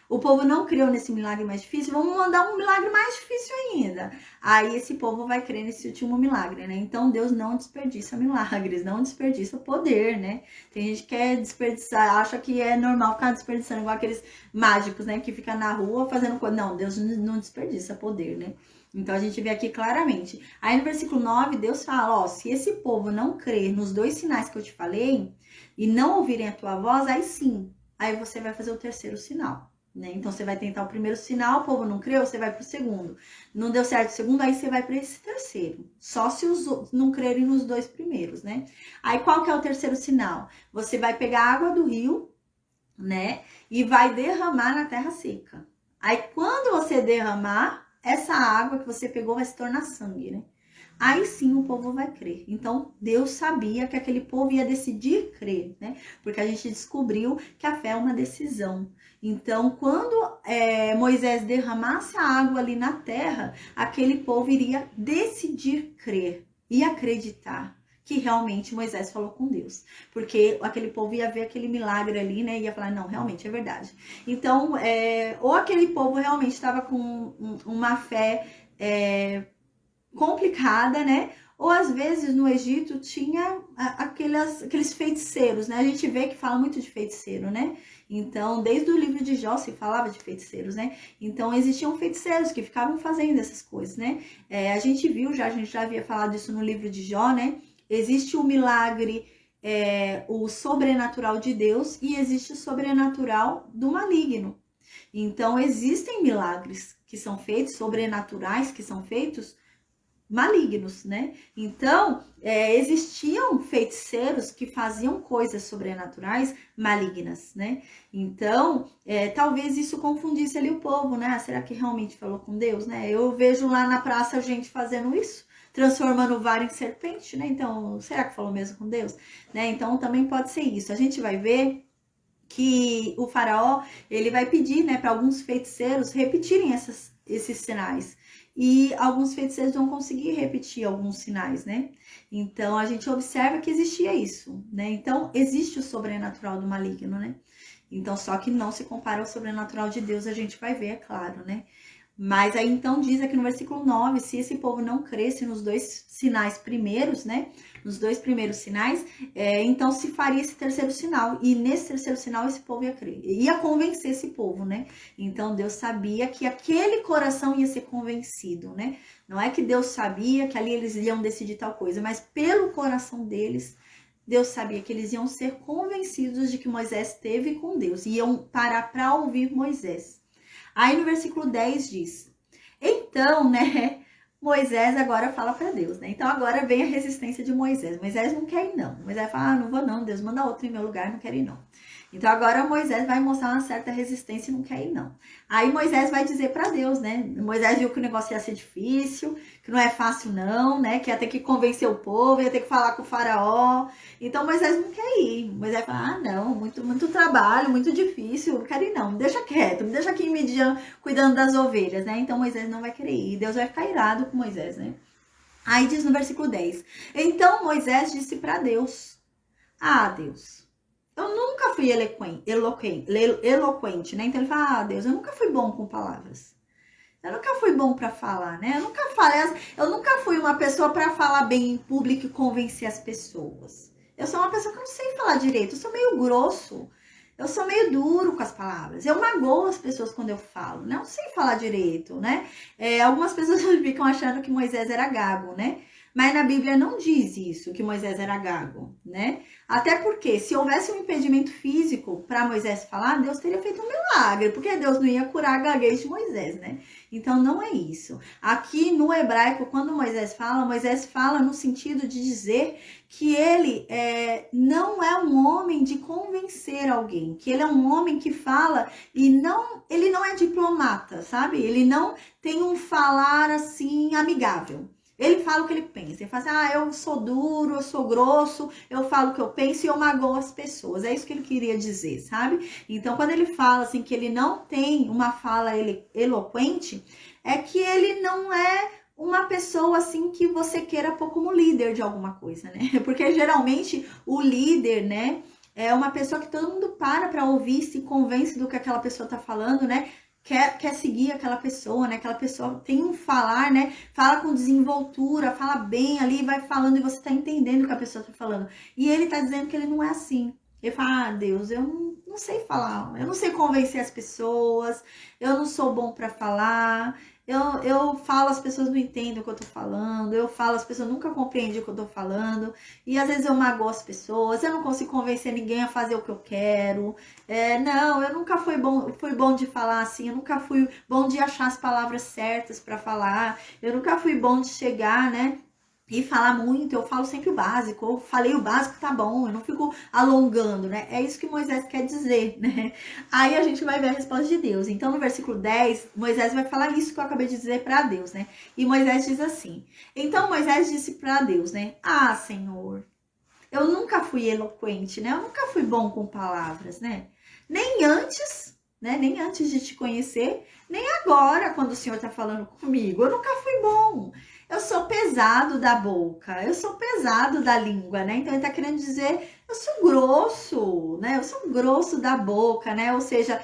O povo não creu nesse milagre mais difícil, vamos mandar um milagre mais difícil ainda. Aí esse povo vai crer nesse último milagre, né? Então Deus não desperdiça milagres, não desperdiça poder, né? Tem gente que quer desperdiçar, acha que é normal ficar desperdiçando igual aqueles mágicos, né? Que fica na rua fazendo coisa. Não, Deus não desperdiça poder, né? Então a gente vê aqui claramente. Aí no versículo 9, Deus fala, se esse povo não crer nos 2 sinais que eu te falei e não ouvirem a tua voz, aí sim, aí você vai fazer o terceiro sinal. Né? Então você vai tentar o primeiro sinal, o povo não creu, você vai pro segundo. Não deu certo o segundo, aí você vai para esse terceiro. Só se os não crerem nos dois primeiros, né? Aí qual que é o terceiro sinal? Você vai pegar a água do rio, né? E vai derramar na terra seca. Aí quando você derramar, essa água que você pegou vai se tornar sangue, né? Aí sim o povo vai crer. Então Deus sabia que aquele povo ia decidir crer, né? Porque a gente descobriu que a fé é uma decisão. Então, quando Moisés derramasse a água ali na terra, aquele povo iria decidir crer e acreditar que realmente Moisés falou com Deus. Porque aquele povo ia ver aquele milagre ali, né? Ia falar, não, realmente é verdade. Então, ou aquele povo realmente estava com uma fé complicada, né? Ou às vezes no Egito tinha aqueles feiticeiros, né? A gente vê que fala muito de feiticeiro, né? Então, desde o livro de Jó se falava de feiticeiros, né? Então, existiam feiticeiros que ficavam fazendo essas coisas, né? A gente já havia falado isso no livro de Jó, né? Existe o milagre, o sobrenatural de Deus e existe o sobrenatural do maligno. Então, existem milagres que são feitos, sobrenaturais que são feitos, malignos, né? Então, existiam feiticeiros que faziam coisas sobrenaturais malignas, né? Então, talvez isso confundisse ali o povo, né? Será que realmente falou com Deus, né? Eu vejo lá na praça gente fazendo isso, transformando o vara em serpente, né? Então, será que falou mesmo com Deus? Né? Então, também pode ser isso. A gente vai ver que o faraó, ele vai pedir, né, para alguns feiticeiros repetirem esses sinais. E alguns feiticeiros vão conseguir repetir alguns sinais, né? Então, a gente observa que existia isso, né? Então, existe o sobrenatural do maligno, né? Então, só que não se compara ao sobrenatural de Deus, a gente vai ver, é claro, né? Mas aí, então, diz aqui no versículo 9, se esse povo não cresce nos dois sinais primeiros, né? Nos dois primeiros sinais, então se faria esse terceiro sinal. E nesse terceiro sinal, esse povo ia crer. Ia convencer esse povo, né? Então, Deus sabia que aquele coração ia ser convencido, né? Não é que Deus sabia que ali eles iam decidir tal coisa, mas pelo coração deles, Deus sabia que eles iam ser convencidos de que Moisés esteve com Deus. Iam parar para ouvir Moisés. Aí no versículo 10 diz, então, né, Moisés agora fala para Deus, né? Então agora vem a resistência de Moisés. Moisés não quer ir não. Moisés fala, não vou não, Deus manda outro em meu lugar, não quero ir não. Então agora Moisés vai mostrar uma certa resistência e não quer ir não. Aí Moisés vai dizer para Deus, né? Moisés viu que o negócio ia ser difícil, que não é fácil não, né? Que ia ter que convencer o povo, ia ter que falar com o faraó. Então Moisés não quer ir. Moisés fala, não, muito trabalho, muito difícil, não quero ir não. Me deixa quieto, me deixa aqui em Midian cuidando das ovelhas, né? Então Moisés não vai querer ir. Deus vai ficar irado com Moisés, né? Aí diz no versículo 10, então Moisés disse para Deus, Deus, eu nunca fui eloquente, né? Então ele fala, Deus, eu nunca fui bom com palavras. Eu nunca fui bom para falar, né? Eu nunca fui uma pessoa para falar bem em público e convencer as pessoas. Eu sou uma pessoa que não sei falar direito, eu sou meio grosso. Eu sou meio duro com as palavras. Eu magoo as pessoas quando eu falo, né? Eu não sei falar direito, né? Algumas pessoas ficam achando que Moisés era gago, né? Mas na Bíblia não diz isso, que Moisés era gago, né? Até porque se houvesse um impedimento físico para Moisés falar, Deus teria feito um milagre, porque Deus não ia curar a gaguez de Moisés, né? Então não é isso. Aqui no hebraico, quando Moisés fala no sentido de dizer que ele não é um homem de convencer alguém, que ele é um homem que fala e ele não é diplomata, sabe? Ele não tem um falar assim amigável. Ele fala o que ele pensa. Ele fala assim, eu sou duro, eu sou grosso, eu falo o que eu penso e eu magoo as pessoas. É isso que ele queria dizer, sabe? Então, quando ele fala assim que ele não tem uma fala eloquente, é que ele não é uma pessoa assim que você queira pôr como líder de alguma coisa, né? Porque geralmente o líder, né, é uma pessoa que todo mundo para ouvir, se convence do que aquela pessoa tá falando, né? Quer seguir aquela pessoa, né? Aquela pessoa tem um falar, né? Fala com desenvoltura, fala bem ali, vai falando e você tá entendendo o que a pessoa tá falando. E ele tá dizendo que ele não é assim. Ele fala, Deus, eu não sei falar, eu não sei convencer as pessoas, eu não sou bom para falar, Eu falo, as pessoas não entendem o que eu tô falando, eu falo, as pessoas nunca compreendem o que eu tô falando, e às vezes eu magoo as pessoas, eu não consigo convencer ninguém a fazer o que eu quero. Não, eu nunca fui bom de falar assim, eu nunca fui bom de achar as palavras certas para falar, eu nunca fui bom de chegar, né? E falar muito, eu falo sempre o básico, eu falei o básico, tá bom, eu não fico alongando, né? É isso que Moisés quer dizer, né? Aí a gente vai ver a resposta de Deus. Então, no versículo 10, Moisés vai falar isso que eu acabei de dizer para Deus, né? E Moisés diz assim: então Moisés disse para Deus, né? Ah, Senhor, eu nunca fui eloquente, né? Eu nunca fui bom com palavras, né? Nem antes, né? Nem antes de te conhecer, nem agora, quando o Senhor tá falando comigo. Eu nunca fui bom. Eu sou pesado da boca, eu sou pesado da língua, né? Então ele tá querendo dizer, eu sou grosso, né? Eu sou grosso da boca, né? Ou seja,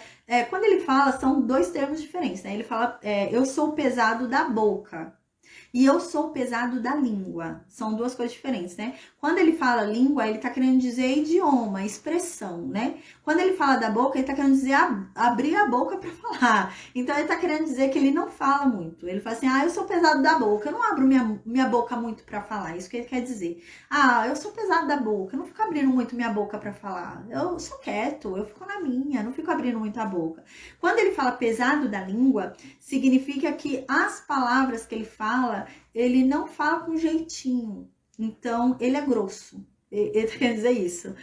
quando ele fala, são dois termos diferentes, né? Ele fala, eu sou pesado da boca. E eu sou pesado da língua. São duas coisas diferentes, né? Quando ele fala língua, ele tá querendo dizer idioma, expressão, né? Quando ele fala da boca, ele tá querendo dizer abrir a boca para falar. Então ele tá querendo dizer que ele não fala muito. Ele fala assim: ah, eu sou pesado da boca, eu não abro minha boca muito para falar. Isso que ele quer dizer. Ah, eu sou pesado da boca, eu não fico abrindo muito minha boca para falar. Eu sou quieto, eu fico na minha, não fico abrindo muito a boca. Quando ele fala pesado da língua, significa que as palavras que ele fala, ele não fala com jeitinho. Então, ele é grosso. Ele quer dizer isso.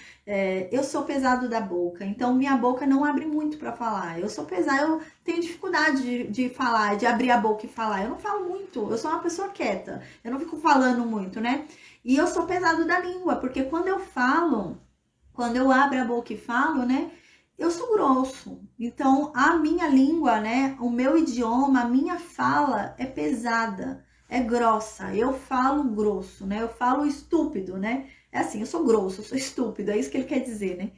Eu sou pesado da boca, então minha boca não abre muito para falar. Eu sou pesado, eu tenho dificuldade de falar, de abrir a boca e falar. Eu não falo muito, eu sou uma pessoa quieta. Eu não fico falando muito, né? E eu sou pesado da língua, porque quando eu falo, quando eu abro a boca e falo, né? Eu sou grosso. Então, a minha língua, né? O meu idioma, a minha fala é pesada, é grossa. Eu falo grosso, né? Eu falo estúpido, né? É assim, eu sou grosso, eu sou estúpido, é isso que ele quer dizer, né?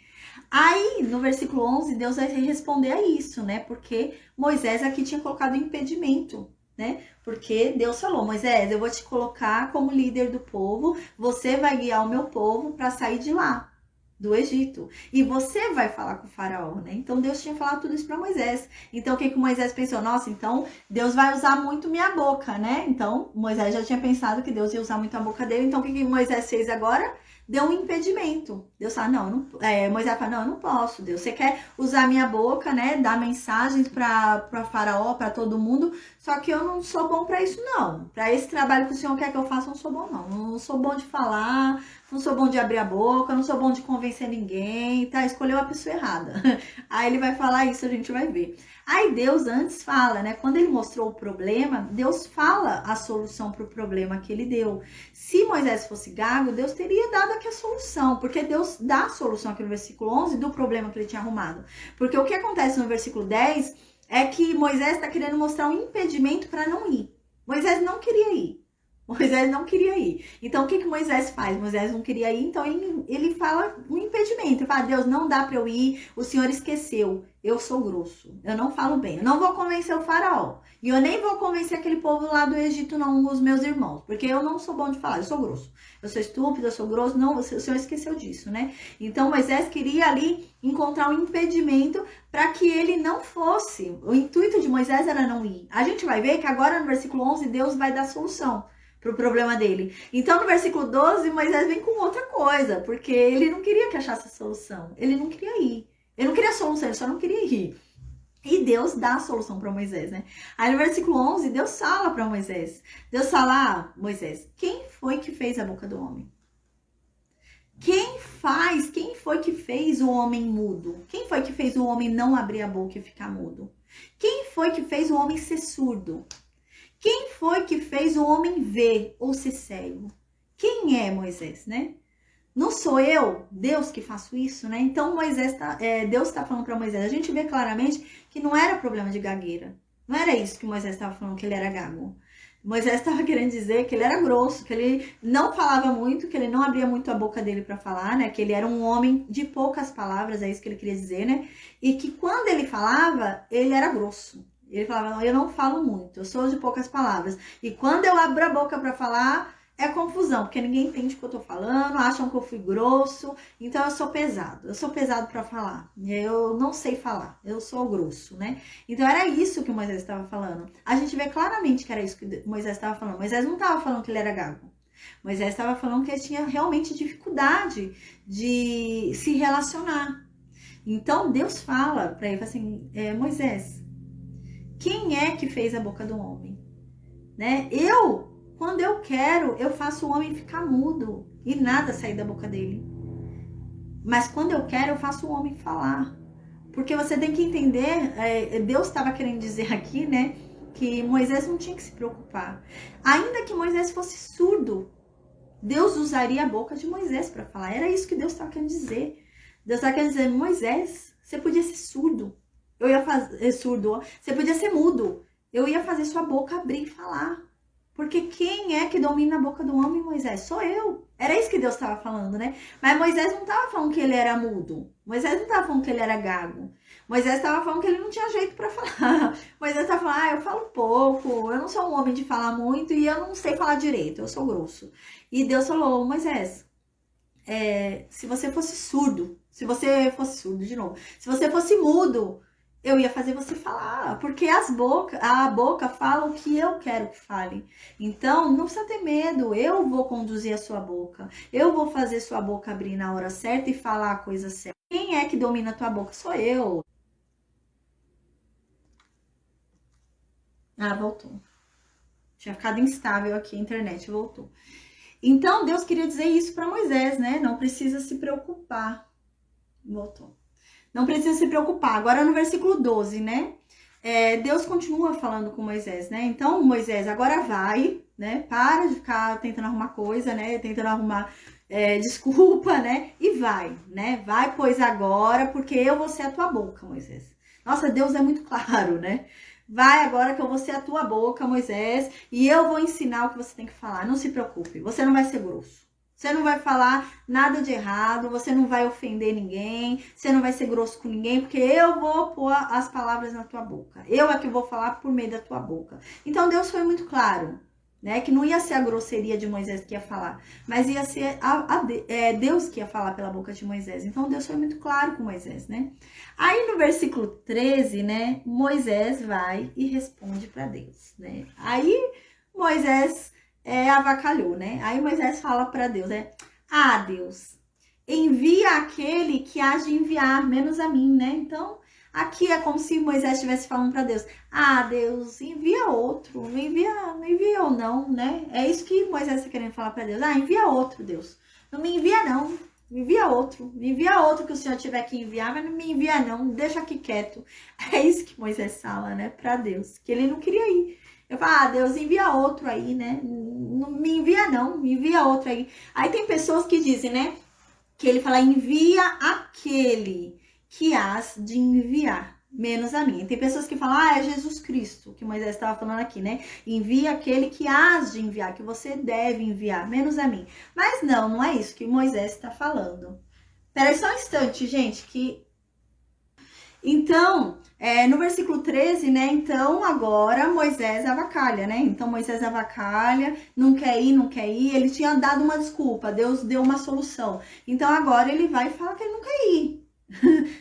Aí, no versículo 11, Deus vai responder a isso, né? Porque Moisés aqui tinha colocado impedimento, né? Porque Deus falou: Moisés, eu vou te colocar como líder do povo, você vai guiar o meu povo para sair de lá, do Egito. E você vai falar com o faraó, né? Então Deus tinha falado tudo isso para Moisés. Então o que Moisés pensou? Nossa, então Deus vai usar muito minha boca, né? Então Moisés já tinha pensado que Deus ia usar muito a boca dele. Então o que Moisés fez agora? Deu um impedimento. Deus fala, Moisés fala, não, eu não posso, Deus. Você quer usar minha boca, né? Dar mensagens para faraó, para todo mundo. Só que eu não sou bom para isso, não. Para esse trabalho que o Senhor quer que eu faça, eu não sou bom, não. Não sou bom de falar, não sou bom de abrir a boca, não sou bom de convencer ninguém, tá? Escolheu a pessoa errada. Aí ele vai falar isso, a gente vai ver. Aí Deus antes fala, né? Quando ele mostrou o problema, Deus fala a solução para o problema que ele deu. Se Moisés fosse gago, Deus teria dado aqui a solução, porque Deus dá a solução aqui no versículo 11 do problema que ele tinha arrumado. Porque o que acontece no versículo 10 é que Moisés está querendo mostrar um impedimento para não ir. Moisés não queria ir. Moisés não queria ir. Então, o que Moisés faz? Moisés não queria ir, então ele fala um impedimento. Ele fala, Deus, não dá para eu ir, o Senhor esqueceu. Eu sou grosso, eu não falo bem. Eu não vou convencer o faraó. E eu nem vou convencer aquele povo lá do Egito, não, os meus irmãos. Porque eu não sou bom de falar, eu sou grosso. Eu sou estúpido, eu sou grosso. Não, o Senhor esqueceu disso, né? Então, Moisés queria ali encontrar um impedimento para que ele não fosse. O intuito de Moisés era não ir. A gente vai ver que agora no versículo 11, Deus vai dar solução pro problema dele. Então, no versículo 12, Moisés vem com outra coisa, porque ele não queria que achasse a solução. Ele não queria ir. Ele não queria a solução, ele só não queria ir. E Deus dá a solução para Moisés, né? Aí no versículo 11, Deus fala para Moisés. Deus fala, Moisés, quem foi que fez a boca do homem? Quem foi que fez o homem mudo? Quem foi que fez o homem não abrir a boca e ficar mudo? Quem foi que fez o homem ser surdo? Quem foi que fez o homem ver ou ser cego? Quem é Moisés, né? Não sou eu, Deus, que faço isso, né? Então Deus está falando para Moisés. A gente vê claramente que não era problema de gagueira. Não era isso que Moisés estava falando, que ele era gago. Moisés estava querendo dizer que ele era grosso, que ele não falava muito, que ele não abria muito a boca dele para falar, né? Que ele era um homem de poucas palavras, é isso que ele queria dizer, né? E que quando ele falava, ele era grosso. Ele falava, eu não falo muito, eu sou de poucas palavras. E quando eu abro a boca para falar, é confusão, porque ninguém entende o que eu tô falando, acham que eu fui grosso, então eu sou pesado para falar, eu não sei falar, eu sou grosso, né? Então era isso que o Moisés estava falando. A gente vê claramente que era isso que o Moisés estava falando. Moisés não estava falando que ele era gago. Moisés estava falando que ele tinha realmente dificuldade de se relacionar. Então Deus fala para ele assim, Moisés, quem é que fez a boca do homem? Né? Quando eu quero, eu faço o homem ficar mudo e nada sair da boca dele. Mas quando eu quero, eu faço o homem falar. Porque você tem que entender, Deus estava querendo dizer aqui, né, que Moisés não tinha que se preocupar. Ainda que Moisés fosse surdo, Deus usaria a boca de Moisés para falar. Era isso que Deus estava querendo dizer. Deus estava querendo dizer, Moisés, você podia ser surdo. Eu ia fazer surdo. Você podia ser mudo. Eu ia fazer sua boca abrir e falar. Porque quem é que domina a boca do homem, Moisés? Sou eu. Era isso que Deus estava falando, né? Mas Moisés não estava falando que ele era mudo. Moisés não estava falando que ele era gago. Moisés estava falando que ele não tinha jeito para falar. Moisés estava falando, eu falo pouco, eu não sou um homem de falar muito e eu não sei falar direito, eu sou grosso. E Deus falou, Moisés, se você fosse surdo, de novo, se você fosse mudo, eu ia fazer você falar, porque a boca fala o que eu quero que fale. Então, não precisa ter medo, eu vou conduzir a sua boca. Eu vou fazer sua boca abrir na hora certa e falar a coisa certa. Quem é que domina a tua boca? Sou eu. Ah, voltou. Tinha ficado instável aqui a internet, voltou. Então, Deus queria dizer isso para Moisés, né? Não precisa se preocupar. Voltou. Não precisa se preocupar. Agora no versículo 12, né? Deus continua falando com Moisés, né? Então, Moisés, agora vai, né? Para de ficar tentando arrumar coisa, né? Tentando arrumar desculpa, né? E vai, né? Vai, pois agora, porque eu vou ser a tua boca, Moisés. Nossa, Deus é muito claro, né? Vai agora que eu vou ser a tua boca, Moisés, e eu vou ensinar o que você tem que falar. Não se preocupe, você não vai ser grosso. Você não vai falar nada de errado, você não vai ofender ninguém, você não vai ser grosso com ninguém, porque eu vou pôr as palavras na tua boca. Eu é que vou falar por meio da tua boca. Então Deus foi muito claro, né? Que não ia ser a grosseria de Moisés que ia falar, mas ia ser Deus que ia falar pela boca de Moisés. Então Deus foi muito claro com Moisés, né? Aí no versículo 13, né? Moisés vai e responde para Deus, né? Aí Moisés avacalhou, né? Aí Moisés fala para Deus, né? Ah, Deus, envia aquele que há de enviar, menos a mim, né? Então, aqui é como se Moisés estivesse falando para Deus, ah, Deus, envia outro, não envia ou não, né? É isso que Moisés está querendo falar para Deus, ah, envia outro, Deus. Não me envia não, me envia outro que o Senhor tiver que enviar, mas não me envia não, deixa aqui quieto. É isso que Moisés fala, né, para Deus, que ele não queria ir. Eu falo, Deus, envia outro aí, né? Não me envia não, me envia outro aí. Aí tem pessoas que dizem, né? Que ele fala, envia aquele que hás de enviar, menos a mim. Tem pessoas que falam, é Jesus Cristo, que Moisés estava falando aqui, né? Envia aquele que hás de enviar, que você deve enviar, menos a mim. Mas não é isso que Moisés está falando. Peraí só um instante, gente, que... Então, no versículo 13, né? Então, agora Moisés avacalha, né? Então, Moisés avacalha, não quer ir. Ele tinha dado uma desculpa, Deus deu uma solução. Então, agora ele vai e fala que ele não quer ir.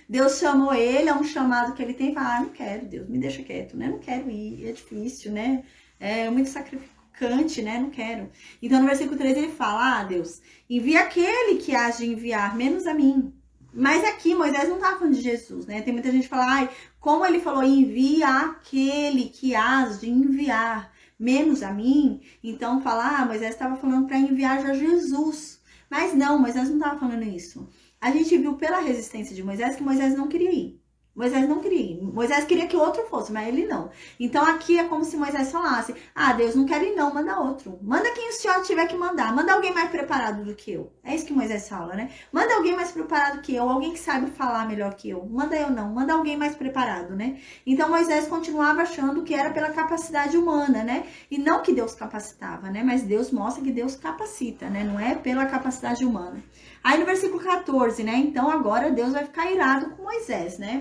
Deus chamou ele, é um chamado que ele tem. Fala, não quero, Deus, me deixa quieto, né? Não quero ir, é difícil, né? É muito sacrificante, né? Não quero. Então, no versículo 13, ele fala, Deus, envia aquele que há de enviar, menos a mim. Mas aqui Moisés não tá falando de Jesus, né? Tem muita gente que fala, como ele falou, envia aquele que hás de enviar, menos a mim. Então fala, Moisés estava falando para enviar já Jesus. Mas não, Moisés não estava falando isso. A gente viu pela resistência de Moisés que Moisés não queria ir. Moisés não queria ir. Moisés queria que o outro fosse, mas ele não. Então aqui é como se Moisés falasse, Deus, não quero ir não, manda outro. Manda quem o Senhor tiver que mandar. Manda alguém mais preparado do que eu. É isso que Moisés fala, né? Manda alguém mais preparado que eu, alguém que saiba falar melhor que eu. Manda eu não, manda alguém mais preparado, né? Então Moisés continuava achando que era pela capacidade humana, né? E não que Deus capacitava, né? Mas Deus mostra que Deus capacita, né? Não é pela capacidade humana. Aí no versículo 14, né? Então agora Deus vai ficar irado com Moisés, né?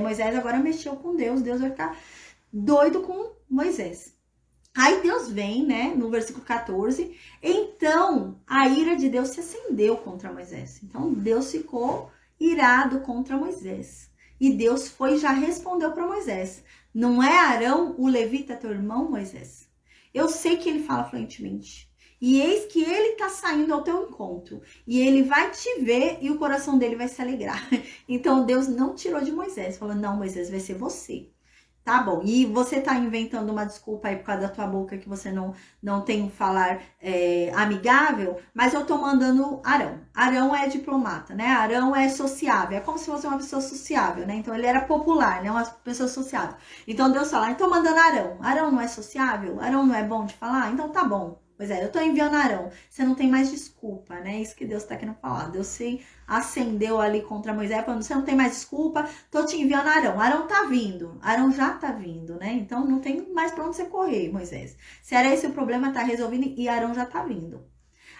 Moisés agora mexeu com Deus, Deus vai ficar doido com Moisés. Aí Deus vem, né, no versículo 14, então a ira de Deus se acendeu contra Moisés. Então Deus ficou irado contra Moisés. E Deus foi e já respondeu para Moisés: não é Arão, o levita, teu irmão, Moisés? Eu sei que ele fala fluentemente. E eis que ele está saindo ao teu encontro. E ele vai te ver e o coração dele vai se alegrar. Então Deus não tirou de Moisés, falou: não, Moisés, vai ser você. Tá bom, e você tá inventando uma desculpa aí por causa da tua boca que você não tem um falar amigável, mas eu tô mandando Arão. Arão é diplomata, né? Arão é sociável, é como se fosse uma pessoa sociável, né? Então ele era popular, né? Uma pessoa sociável. Então Deus fala: então mandando Arão. Arão não é sociável? Arão não é bom de falar? Então tá bom. Pois é, eu tô enviando Arão. Você não tem mais desculpa, né? Isso que Deus tá querendo falar. Deus se acendeu ali contra Moisés, falando: você não tem mais desculpa, tô te enviando Arão. Arão tá vindo. Arão já tá vindo, né? Então não tem mais pra onde você correr, Moisés. Se era esse o problema, tá resolvido e Arão já tá vindo.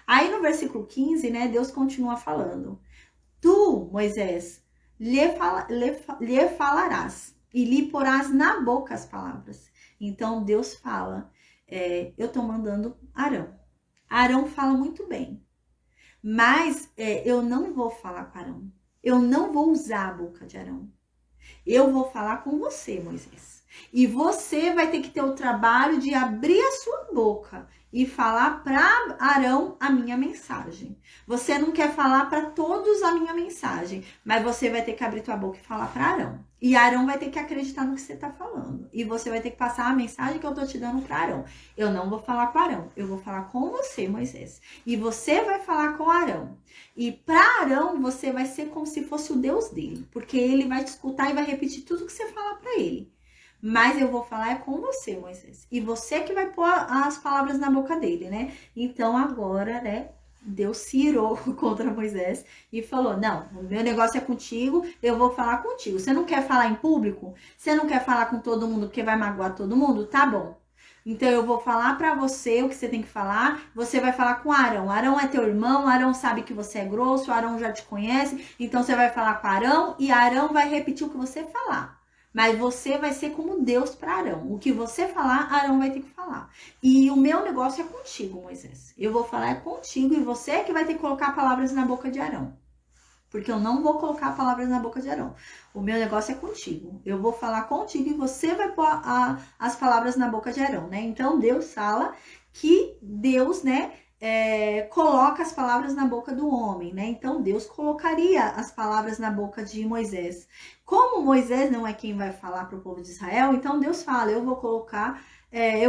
Aí no versículo 15, né, Deus continua falando: tu, Moisés, lhe falarás e lhe porás na boca as palavras. Então Deus fala: eu tô mandando Arão. Arão fala muito bem, mas eu não vou falar com Arão. Eu não vou usar a boca de Arão. Eu vou falar com você, Moisés. E você vai ter que ter o trabalho de abrir a sua boca e falar para Arão a minha mensagem. Você não quer falar para todos a minha mensagem, mas você vai ter que abrir tua boca e falar para Arão. E Arão vai ter que acreditar no que você está falando. E você vai ter que passar a mensagem que eu tô te dando para Arão. Eu não vou falar com Arão, eu vou falar com você, Moisés. E você vai falar com Arão. E para Arão, você vai ser como se fosse o Deus dele. Porque ele vai te escutar e vai repetir tudo que você falar para ele. Mas eu vou falar com você, Moisés. E você que vai pôr as palavras na boca dele, né? Então agora, né, Deus se irou contra Moisés e falou: não, o meu negócio é contigo, eu vou falar contigo. Você não quer falar em público? Você não quer falar com todo mundo porque vai magoar todo mundo? Tá bom. Então eu vou falar para você o que você tem que falar. Você vai falar com Arão. Arão é teu irmão, Arão sabe que você é grosso, Arão já te conhece. Então você vai falar com Arão e Arão vai repetir o que você falar. Mas você vai ser como Deus para Arão. O que você falar, Arão vai ter que falar. E o meu negócio é contigo, Moisés. Eu vou falar contigo e você é que vai ter que colocar palavras na boca de Arão. Porque eu não vou colocar palavras na boca de Arão. O meu negócio é contigo. Eu vou falar contigo e você vai pôr as palavras na boca de Arão, né? Então Deus fala que Deus, né, coloca as palavras na boca do homem, né? Então Deus colocaria as palavras na boca de Moisés. Como Moisés não é quem vai falar para o povo de Israel, então Deus fala: eu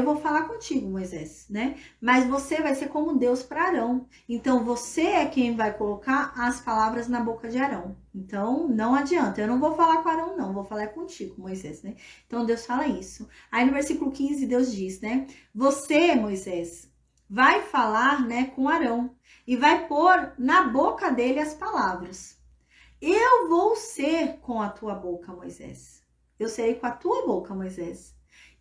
vou falar contigo, Moisés, né? Mas você vai ser como Deus para Arão. Então você é quem vai colocar as palavras na boca de Arão. Então não adianta, eu não vou falar com Arão, não, vou falar contigo, Moisés, né? Então Deus fala isso. Aí no versículo 15 Deus diz, né? Você, Moisés, vai falar, né, com Arão e vai pôr na boca dele as palavras. Eu vou ser com a tua boca, Moisés. Eu serei com a tua boca, Moisés,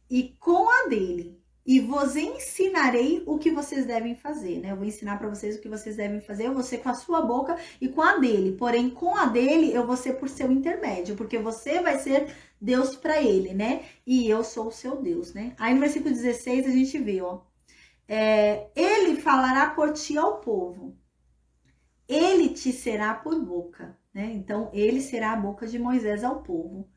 e com a dele. E vos ensinarei o que vocês devem fazer, né? Eu vou ensinar para vocês o que vocês devem fazer. Eu vou ser com a sua boca e com a dele. Porém, com a dele, eu vou ser por seu intermédio, porque você vai ser Deus para ele, né? E eu sou o seu Deus, né? Aí no versículo 16 a gente vê, ó. Ele falará por ti ao povo. Ele te será por boca, né? Então, ele será a boca de Moisés ao povo.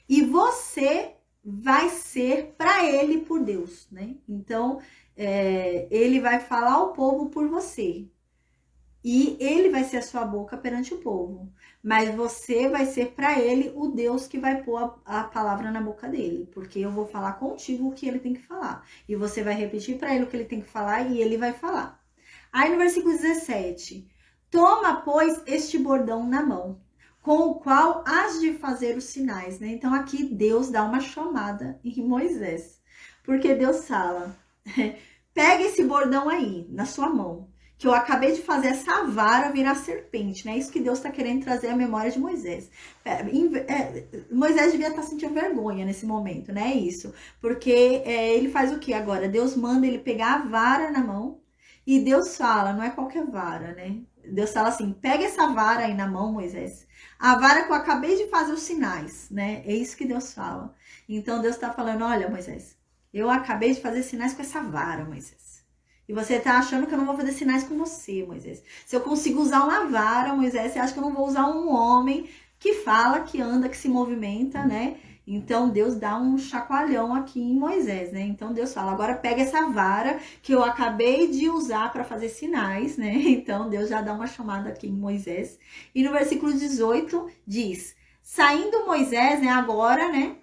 E você vai ser para ele por Deus, né? Então, ele vai falar ao povo por você. E ele vai ser a sua boca perante o povo. Mas você vai ser para ele o Deus que vai pôr a palavra na boca dele. Porque eu vou falar contigo o que ele tem que falar. E você vai repetir para ele o que ele tem que falar e ele vai falar. Aí no versículo 17. Toma, pois, este bordão na mão, com o qual has de fazer os sinais, né? Então aqui Deus dá uma chamada em Moisés. Porque Deus fala: pega esse bordão aí, na sua mão, que eu acabei de fazer essa vara virar serpente, né? Isso que Deus está querendo trazer à memória de Moisés. Moisés devia estar sentindo vergonha nesse momento, né? Isso. Porque ele faz o que agora? Deus manda ele pegar a vara na mão e Deus fala, não é qualquer vara, né? Deus fala assim: pega essa vara aí na mão, Moisés. A vara que eu acabei de fazer os sinais, né? É isso que Deus fala. Então Deus está falando: olha, Moisés, Eu acabei de fazer sinais com essa vara, Moisés. E você tá achando que eu não vou fazer sinais com você, Moisés. Se eu consigo usar uma vara, Moisés, você acha que eu não vou usar um homem que fala, que anda, que se movimenta, né? Então Deus dá um chacoalhão aqui em Moisés, né? Então Deus fala, agora pega essa vara que eu acabei de usar para fazer sinais, né? Então Deus já dá uma chamada aqui em Moisés. E no versículo 18 diz, saindo Moisés, né, agora, né?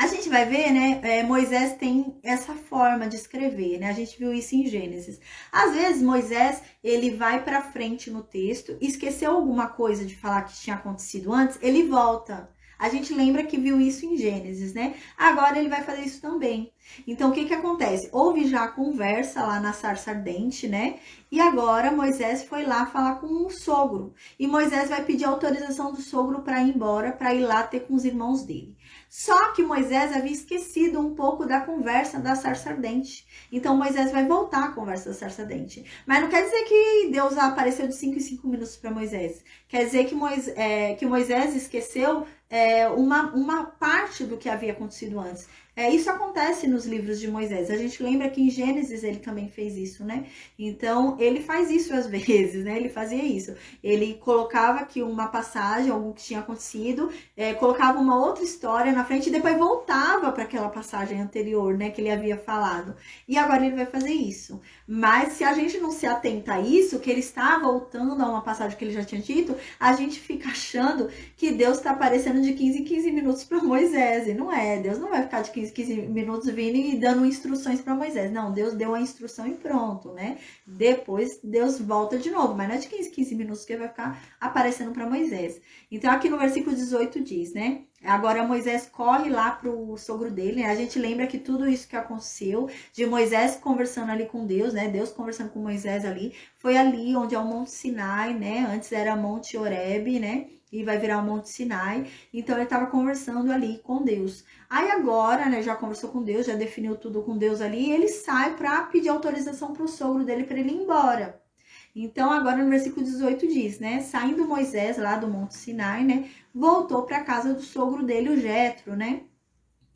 A gente vai ver, né, Moisés tem essa forma de escrever, né? A gente viu isso em Gênesis. Às vezes, Moisés, ele vai para frente no texto, esqueceu alguma coisa de falar que tinha acontecido antes, ele volta. A gente lembra que viu isso em Gênesis, né? Agora ele vai fazer isso também. Então, o que que acontece? Houve já a conversa lá na sarça ardente, né? E agora Moisés foi lá falar com o sogro. E Moisés vai pedir autorização do sogro para ir embora, para ir lá ter com os irmãos dele. Só que Moisés havia esquecido um pouco da conversa da sarça ardente. Então Moisés vai voltar à conversa da sarça ardente. Mas não quer dizer que Deus apareceu de 5 em 5 minutos para Moisés. Quer dizer que Moisés esqueceu uma parte do que havia acontecido antes. Isso acontece nos livros de Moisés. A gente lembra que em Gênesis ele também fez isso, né? Então, ele faz isso às vezes, né? Ele fazia isso. Ele colocava aqui uma passagem, algo que tinha acontecido, colocava uma outra história na frente e depois voltava para aquela passagem anterior, né? Que ele havia falado. E agora ele vai fazer isso. Mas se a gente não se atenta a isso, que ele está voltando a uma passagem que ele já tinha dito, a gente fica achando que Deus está aparecendo de 15 em 15 minutos para Moisés. E não é. Deus não vai ficar de 15 minutos vindo e dando instruções para Moisés. Não, Deus deu a instrução e pronto, né? Depois Deus volta de novo, mas não é de 15 minutos que ele vai ficar aparecendo para Moisés. Então aqui no versículo 18 diz, né? Agora Moisés corre lá pro sogro dele, né? A gente lembra que tudo isso que aconteceu, de Moisés conversando ali com Deus, né? Deus conversando com Moisés ali, foi ali onde é o Monte Sinai, né? Antes era Monte Horebe, né? E vai virar o Monte Sinai. Então ele estava conversando ali com Deus. Aí agora, né, já conversou com Deus, já definiu tudo com Deus ali, e ele sai para pedir autorização para o sogro dele para ele ir embora. Então agora no versículo 18 diz, né, saindo Moisés lá do Monte Sinai, né, voltou para a casa do sogro dele, o Jetro, né?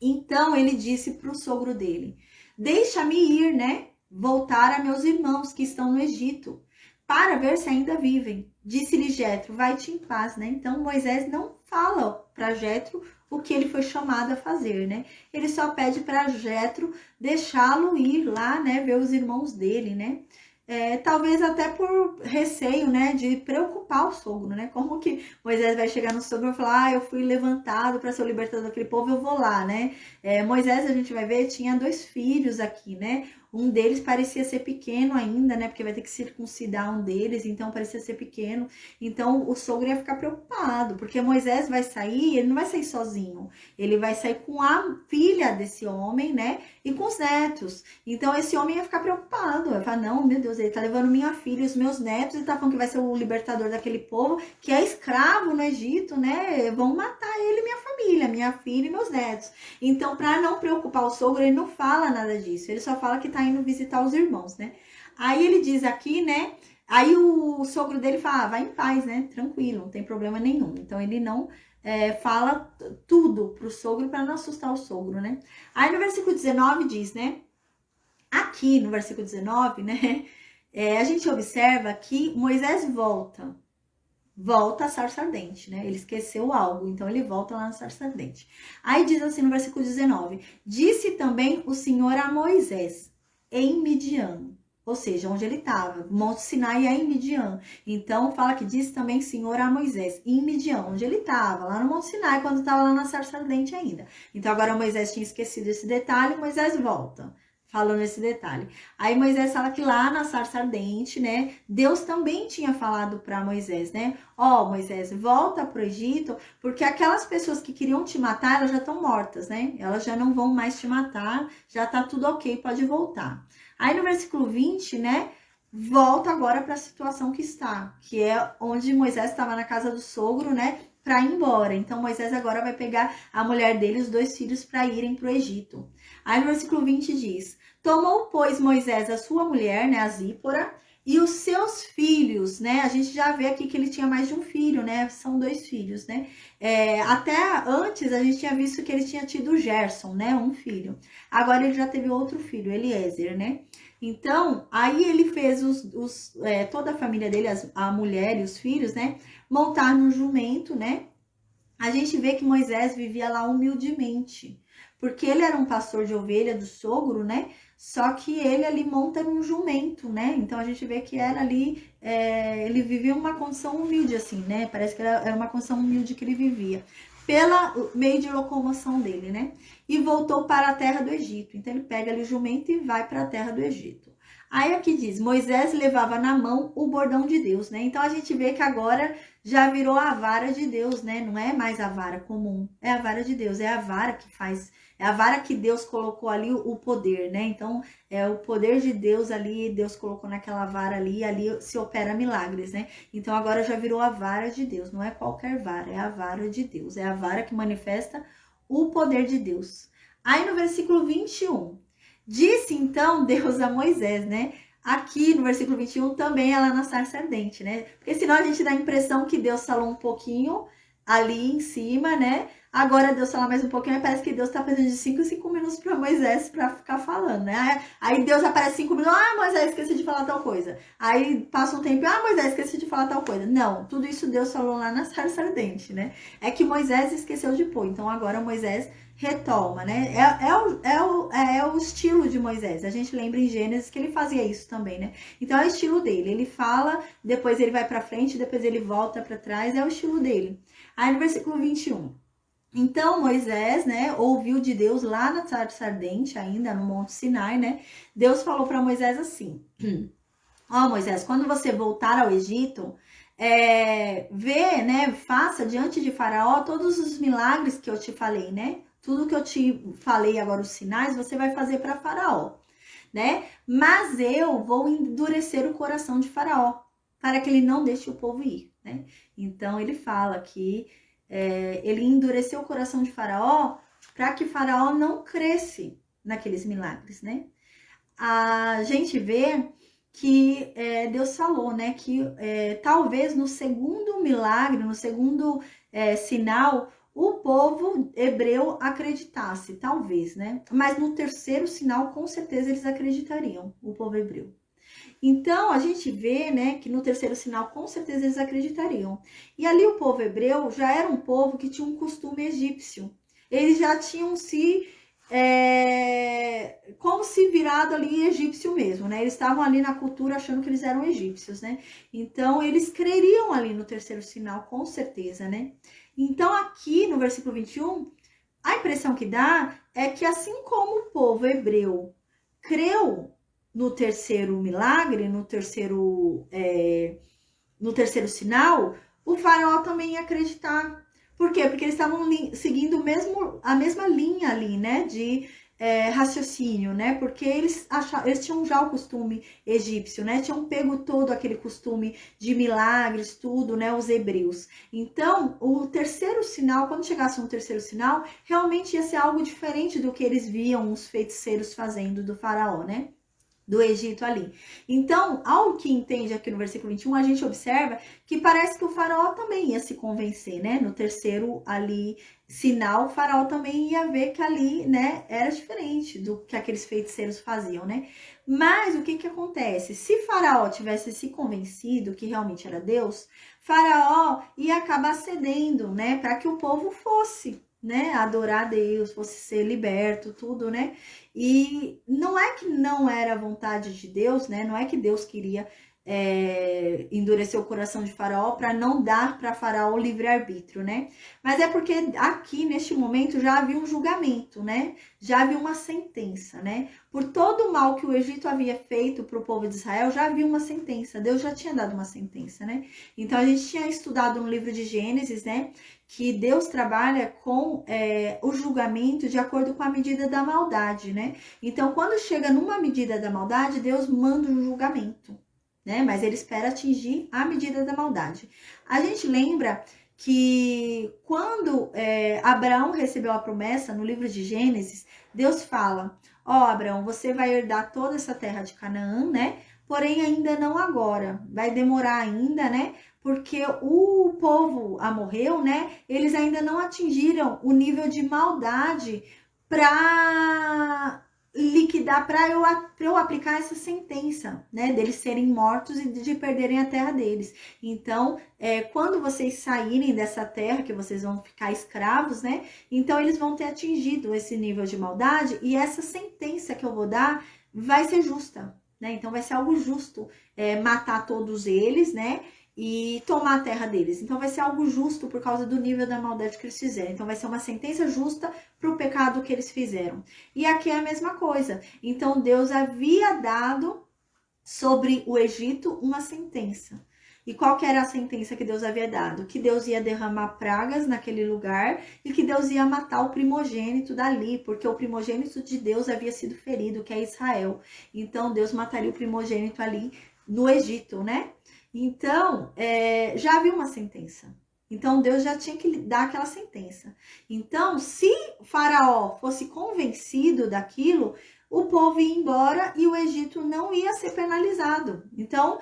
Então ele disse para o sogro dele, deixa-me ir, né, voltar a meus irmãos que estão no Egito, para ver se ainda vivem. Disse-lhe Jetro, vai-te em paz, né? Então Moisés não fala para Jetro o que ele foi chamado a fazer, né? Ele só pede para Jetro deixá-lo ir lá, né, ver os irmãos dele, né? Talvez até por receio, né, de preocupar o sogro, né? Como que Moisés vai chegar no sogro e falar, eu fui levantado para ser o libertador daquele povo, eu vou lá, né? Moisés, a gente vai ver, tinha 2 filhos aqui, né? Um deles parecia ser pequeno ainda, né? Porque vai ter que circuncidar um deles, então parecia ser pequeno. Então o sogro ia ficar preocupado, porque Moisés vai sair, ele não vai sair sozinho. Ele vai sair com a filha desse homem, né? E com os netos. Então esse homem ia ficar preocupado. Vai falar, não, meu Deus, ele tá levando minha filha e os meus netos, ele tá falando que vai ser o libertador daquele povo, que é escravo no Egito, né? Vão matar ele e minha família, minha filha e meus netos. Então, para não preocupar o sogro, ele não fala nada disso. Ele só fala que tá indo visitar os irmãos, né? Aí ele diz aqui, né? Aí o sogro dele fala, vai em paz, né? Tranquilo, não tem problema nenhum. Então ele não fala tudo pro sogro para não assustar o sogro, né? Aí no versículo 19 diz, né? Aqui no versículo 19, né? A gente observa que Moisés volta à sarça ardente, né? Ele esqueceu algo, então ele volta lá na sarça ardente. Aí diz assim no versículo 19, disse também o Senhor a Moisés, em Midian, ou seja, onde ele estava, Monte Sinai é em Midian. Então fala que disse também Senhor a Moisés, em Midian, onde ele estava, lá no Monte Sinai, quando estava lá na sarça ardente ainda. Então agora Moisés tinha esquecido esse detalhe, Moisés volta falando esse detalhe. Aí Moisés fala que lá na sarça ardente, né, Deus também tinha falado para Moisés, né, Moisés, volta pro Egito, porque aquelas pessoas que queriam te matar, elas já estão mortas, né, elas já não vão mais te matar, já tá tudo ok, pode voltar. Aí no versículo 20, né, volta agora para a situação que está, que é onde Moisés estava na casa do sogro, né, para ir embora. Então Moisés agora vai pegar a mulher dele e os 2 filhos para irem para o Egito. Aí no versículo 20 diz, tomou, pois, Moisés a sua mulher, né, a Zípora, e os seus filhos, né? A gente já vê aqui que ele tinha mais de um filho, né? São 2 filhos, né? Até antes a gente tinha visto que ele tinha tido Gerson, né? Um filho. Agora ele já teve outro filho, Eliezer, né? Então, aí ele fez toda a família dele, a mulher e os filhos, né? Montar no jumento, né? A gente vê que Moisés vivia lá humildemente, porque ele era um pastor de ovelha do sogro, né? Só que ele ali monta num jumento, né? Então a gente vê que era ali, ele vivia uma condição humilde, assim, né? Parece que era uma condição humilde que ele vivia, pela meio de locomoção dele, né? E voltou para a terra do Egito. Então ele pega ali o jumento e vai para a terra do Egito. Aí aqui diz, Moisés levava na mão o bordão de Deus, né? Então a gente vê que agora já virou a vara de Deus, né? Não é mais a vara comum, é a vara de Deus, é a vara que faz, é a vara que Deus colocou ali o poder, né? Então é o poder de Deus ali, Deus colocou naquela vara ali, e ali se opera milagres, né? Então agora já virou a vara de Deus, não é qualquer vara, é a vara de Deus, é a vara que manifesta o poder de Deus. Aí no versículo 21, disse então Deus a Moisés, né? Aqui no versículo 21 também ela na sarça ardente, né? Porque senão a gente dá a impressão que Deus falou um pouquinho ali em cima, né? Agora Deus fala mais um pouquinho, e parece que Deus tá fazendo de 5 em 5 minutos para Moisés para ficar falando, né? Aí Deus aparece 5 minutos, Moisés, esqueci de falar tal coisa. Aí passa um tempo, Moisés, esqueci de falar tal coisa. Não, tudo isso Deus falou lá na sarça ardente, né? É que Moisés esqueceu de pôr, então agora Moisés retoma, né? É o estilo de Moisés. A gente lembra em Gênesis que ele fazia isso também, né? Então é o estilo dele. Ele fala, depois ele vai para frente, depois ele volta para trás, é o estilo dele. Aí no versículo 21. Então Moisés, né, ouviu de Deus lá na sarça ardente, ainda no Monte Sinai, né? Deus falou para Moisés assim: Moisés, quando você voltar ao Egito, vê, né, faça diante de Faraó todos os milagres que eu te falei, né? Tudo que eu te falei agora, os sinais, você vai fazer para Faraó, né? Mas eu vou endurecer o coração de Faraó, para que ele não deixe o povo ir, né? Então ele fala que ele endureceu o coração de Faraó para que Faraó não cresce naqueles milagres, né? A gente vê que Deus falou, né? Que talvez no segundo milagre, no segundo sinal, o povo hebreu acreditasse, talvez, né? Mas no terceiro sinal, com certeza eles acreditariam, o povo hebreu. Então, a gente vê, né, que no terceiro sinal, com certeza eles acreditariam. E ali o povo hebreu já era um povo que tinha um costume egípcio. Eles já tinham como se virado ali egípcio mesmo, né? Eles estavam ali na cultura achando que eles eram egípcios, né? Então, eles creriam ali no terceiro sinal, com certeza, né? Então, aqui no versículo 21, a impressão que dá é que assim como o povo hebreu creu no terceiro milagre, no terceiro sinal, o faraó também ia acreditar. Por quê? Porque eles estavam seguindo a mesma linha ali, né, de raciocínio, né, porque eles tinham já o costume egípcio, né, tinham pego todo aquele costume de milagres, tudo, né, os hebreus. Então, o terceiro sinal, quando chegasse um terceiro sinal, realmente ia ser algo diferente do que eles viam os feiticeiros fazendo do faraó, né, do Egito ali. Então, ao que entende aqui no versículo 21, a gente observa que parece que o faraó também ia se convencer, né? No terceiro ali sinal, o faraó também ia ver que ali, né, era diferente do que aqueles feiticeiros faziam, né? Mas o que que acontece? Se faraó tivesse se convencido que realmente era Deus, faraó ia acabar cedendo, né, para que o povo fosse, né, adorar a Deus, fosse ser liberto, tudo, né? E não é que não era a vontade de Deus, né? Não é que Deus queria endurecer o coração de Faraó para não dar para Faraó livre-arbítrio, né? Mas é porque aqui, neste momento, já havia um julgamento, né? Já havia uma sentença, né? Por todo o mal que o Egito havia feito para o povo de Israel, já havia uma sentença. Deus já tinha dado uma sentença, né? Então, a gente tinha estudado no livro de Gênesis, né? Que Deus trabalha com o julgamento de acordo com a medida da maldade, né? Então, quando chega numa medida da maldade, Deus manda um julgamento, né? Mas ele espera atingir a medida da maldade. A gente lembra que quando Abraão recebeu a promessa, no livro de Gênesis, Deus fala, Abraão, você vai herdar toda essa terra de Canaã, né? porém ainda não agora. Vai demorar ainda, né? Porque o povo amorreu, né? Eles ainda não atingiram o nível de maldade para liquidar, para eu aplicar essa sentença, né? Deles serem mortos e de perderem a terra deles. Então, quando vocês saírem dessa terra, que vocês vão ficar escravos, né? Então, eles vão ter atingido esse nível de maldade e essa sentença que eu vou dar vai ser justa, né? Então, vai ser algo justo matar todos eles, né? E tomar a terra deles. Então vai ser algo justo por causa do nível da maldade que eles fizeram. Então vai ser uma sentença justa para o pecado que eles fizeram. E aqui é a mesma coisa. Então Deus havia dado sobre o Egito uma sentença. E qual que era a sentença que Deus havia dado? Que Deus ia derramar pragas naquele lugar e que Deus ia matar o primogênito dali, porque o primogênito de Deus havia sido ferido, que é Israel. Então Deus mataria o primogênito ali no Egito, né? Então, já havia uma sentença. Então, Deus já tinha que dar aquela sentença. Então, se Faraó fosse convencido daquilo, o povo ia embora e o Egito não ia ser penalizado. Então,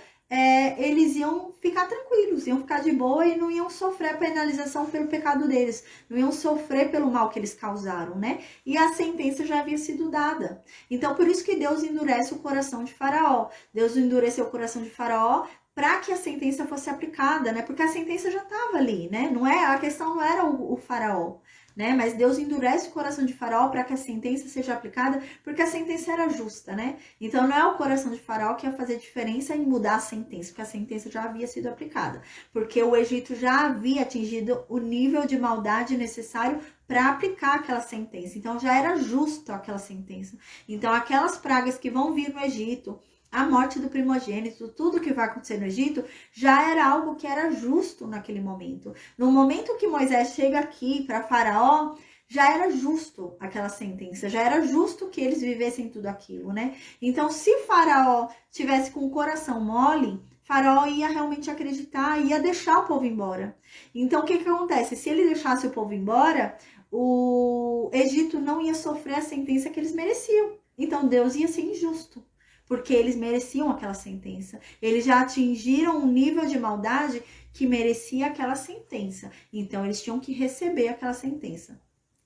eles iam ficar tranquilos, iam ficar de boa e não iam sofrer a penalização pelo pecado deles, não iam sofrer pelo mal que eles causaram, né? E a sentença já havia sido dada. Então, por isso que Deus endurece o coração de Faraó. Deus endureceu o coração de Faraó para que a sentença fosse aplicada, né? Porque a sentença já estava ali, né? A questão não era o Faraó, né? Mas Deus endurece o coração de Faraó para que a sentença seja aplicada, porque a sentença era justa, né? Então não é o coração de Faraó que ia fazer diferença em mudar a sentença, porque a sentença já havia sido aplicada, porque o Egito já havia atingido o nível de maldade necessário para aplicar aquela sentença. Então já era justa aquela sentença. Então aquelas pragas que vão vir no Egito, a morte do primogênito, tudo que vai acontecer no Egito, já era algo que era justo naquele momento. No momento que Moisés chega aqui para Faraó, já era justo aquela sentença, já era justo que eles vivessem tudo aquilo, né? Então, se Faraó tivesse com o coração mole, Faraó ia realmente acreditar, ia deixar o povo embora. Então, o que acontece? Se ele deixasse o povo embora, o Egito não ia sofrer a sentença que eles mereciam. Então, Deus ia ser injusto, porque eles mereciam aquela sentença. Eles já atingiram um nível de maldade que merecia aquela sentença. Então, eles tinham que receber aquela sentença.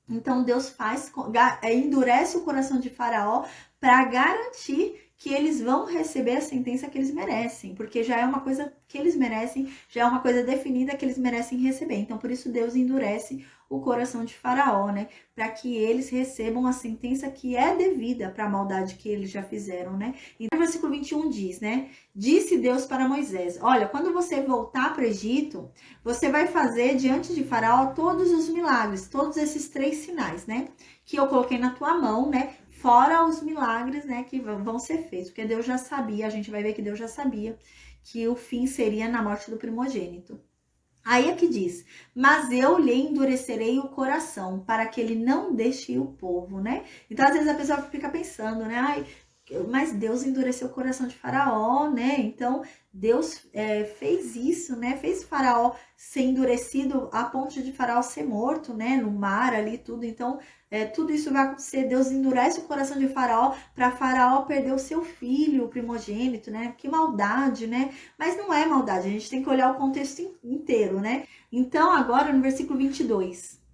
Então, Deus endurece o coração de Faraó para garantir que eles vão receber a sentença que eles merecem, porque já é uma coisa que eles merecem, já é uma coisa definida que eles merecem receber. Então, por isso Deus endurece o coração de Faraó, né? Para que eles recebam a sentença que é devida para a maldade que eles já fizeram, né? Então, o versículo 21 diz, né? Disse Deus para Moisés: olha, quando você voltar para o Egito, você vai fazer diante de Faraó todos os milagres, todos esses 3 sinais, né? Que eu coloquei na tua mão, né? Fora os milagres, né, que vão ser feitos, porque Deus já sabia, a gente vai ver que Deus já sabia que o fim seria na morte do primogênito. Aí é que diz, mas eu lhe endurecerei o coração, para que ele não deixe o povo, né? Então, às vezes a pessoa fica pensando, né, ai, mas Deus endureceu o coração de Faraó, né? Então, Deus fez isso, né? Fez Faraó ser endurecido a ponto de Faraó ser morto, né? No mar ali, tudo. Então, tudo isso vai acontecer. Deus endurece o coração de Faraó para Faraó perder o seu filho, o primogênito, né? Que maldade, né? Mas não é maldade, a gente tem que olhar o contexto inteiro, né? Então, agora no versículo 22.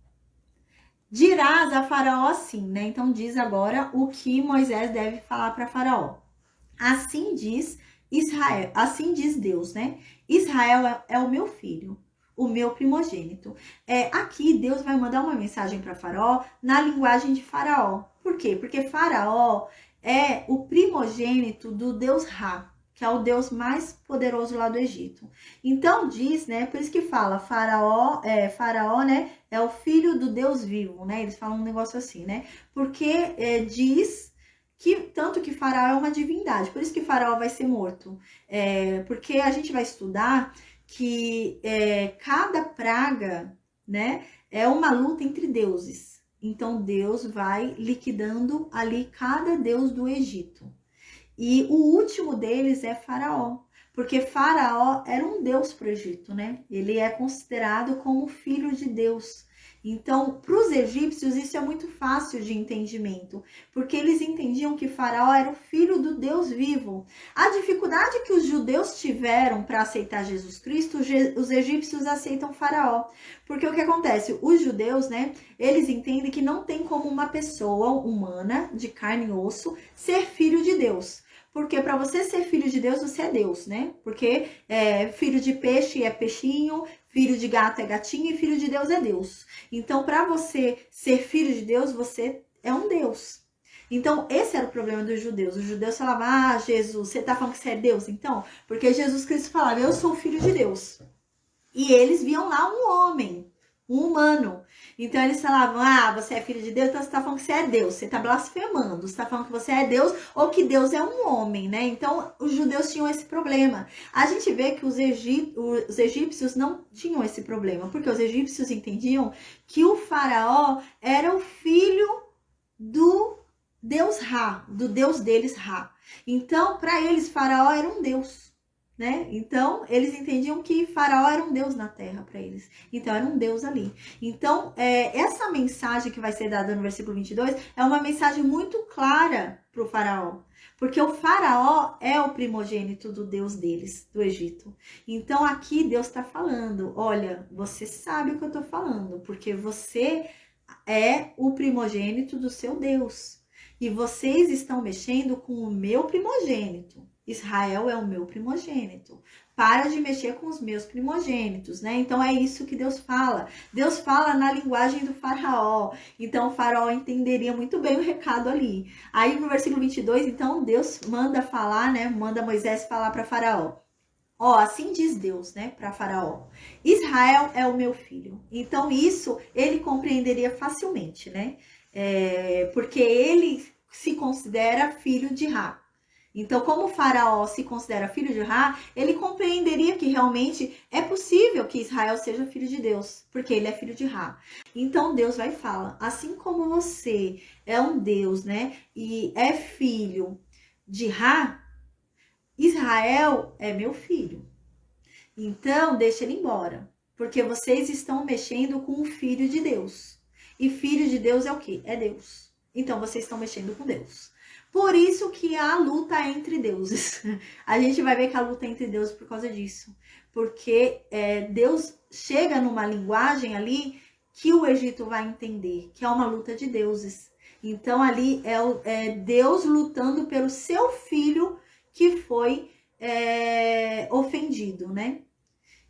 Dirás a Faraó assim, né? Então diz agora o que Moisés deve falar para Faraó. Assim diz Israel, assim diz Deus, né? Israel é o meu filho, o meu primogênito. Aqui Deus vai mandar uma mensagem para Faraó na linguagem de Faraó. Por quê? Porque Faraó é o primogênito do Deus Ra, que é o Deus mais poderoso lá do Egito. Então diz, né, por isso que fala Faraó, né, é o filho do Deus vivo, né, eles falam um negócio assim, né, porque diz que, tanto que Faraó é uma divindade, por isso que Faraó vai ser morto, porque a gente vai estudar que cada praga, né, é uma luta entre deuses, então Deus vai liquidando ali cada deus do Egito. E o último deles é Faraó, porque Faraó era um deus para o Egito, né? Ele é considerado como filho de Deus. Então, para os egípcios, isso é muito fácil de entendimento, porque eles entendiam que Faraó era o filho do Deus vivo. A dificuldade que os judeus tiveram para aceitar Jesus Cristo, os egípcios aceitam Faraó. Porque o que acontece? Os judeus, né, eles entendem que não tem como uma pessoa humana, de carne e osso, ser filho de Deus. Porque para você ser filho de Deus, você é Deus, né? Porque filho de peixe é peixinho, filho de gato é gatinho e filho de Deus é Deus. Então, para você ser filho de Deus, você é um Deus. Então, esse era o problema dos judeus. Os judeus falavam, ah, Jesus, você tá falando que você é Deus? Então, porque Jesus Cristo falava, eu sou filho de Deus. E eles viam lá um homem, um humano. Então eles falavam, ah, você é filho de Deus, então você tá falando que você é Deus, você tá blasfemando, você tá falando que você é Deus ou que Deus é um homem, né? Então os judeus tinham esse problema. A gente vê que os egípcios não tinham esse problema, porque os egípcios entendiam que o faraó era o filho do Deus Ra, do Deus deles Ra. Então, para eles, faraó era um Deus. Né? Então, eles entendiam que Faraó era um Deus na terra para eles. Então, era um Deus ali. Então, essa mensagem que vai ser dada no versículo 22 é uma mensagem muito clara para o Faraó. Porque o Faraó é o primogênito do Deus deles, do Egito. Então, aqui Deus está falando, olha, você sabe o que eu estou falando, porque você é o primogênito do seu Deus. E vocês estão mexendo com o meu primogênito. Israel é o meu primogênito. Para de mexer com os meus primogênitos, né? Então é isso que Deus fala. Deus fala na linguagem do faraó. Então o faraó entenderia muito bem o recado ali. Aí no versículo 22, então Deus manda falar, né? Manda Moisés falar para faraó. Ó, assim diz Deus, né, para faraó. Israel é o meu filho. Então isso ele compreenderia facilmente, né? Porque ele se considera filho de Ra. Então, como o faraó se considera filho de Ra, ele compreenderia que realmente é possível que Israel seja filho de Deus, porque ele é filho de Ra. Então, Deus vai falar, assim como você é um Deus, né, e é filho de Ra, Israel é meu filho. Então, deixa ele embora, porque vocês estão mexendo com o filho de Deus. E filho de Deus é o quê? É Deus. Então, vocês estão mexendo com Deus. Por isso que a luta é entre deuses. A gente vai ver que a luta é entre deuses por causa disso. Porque Deus chega numa linguagem ali que o Egito vai entender, que é uma luta de deuses. Então ali é Deus lutando pelo seu filho que foi ofendido, né?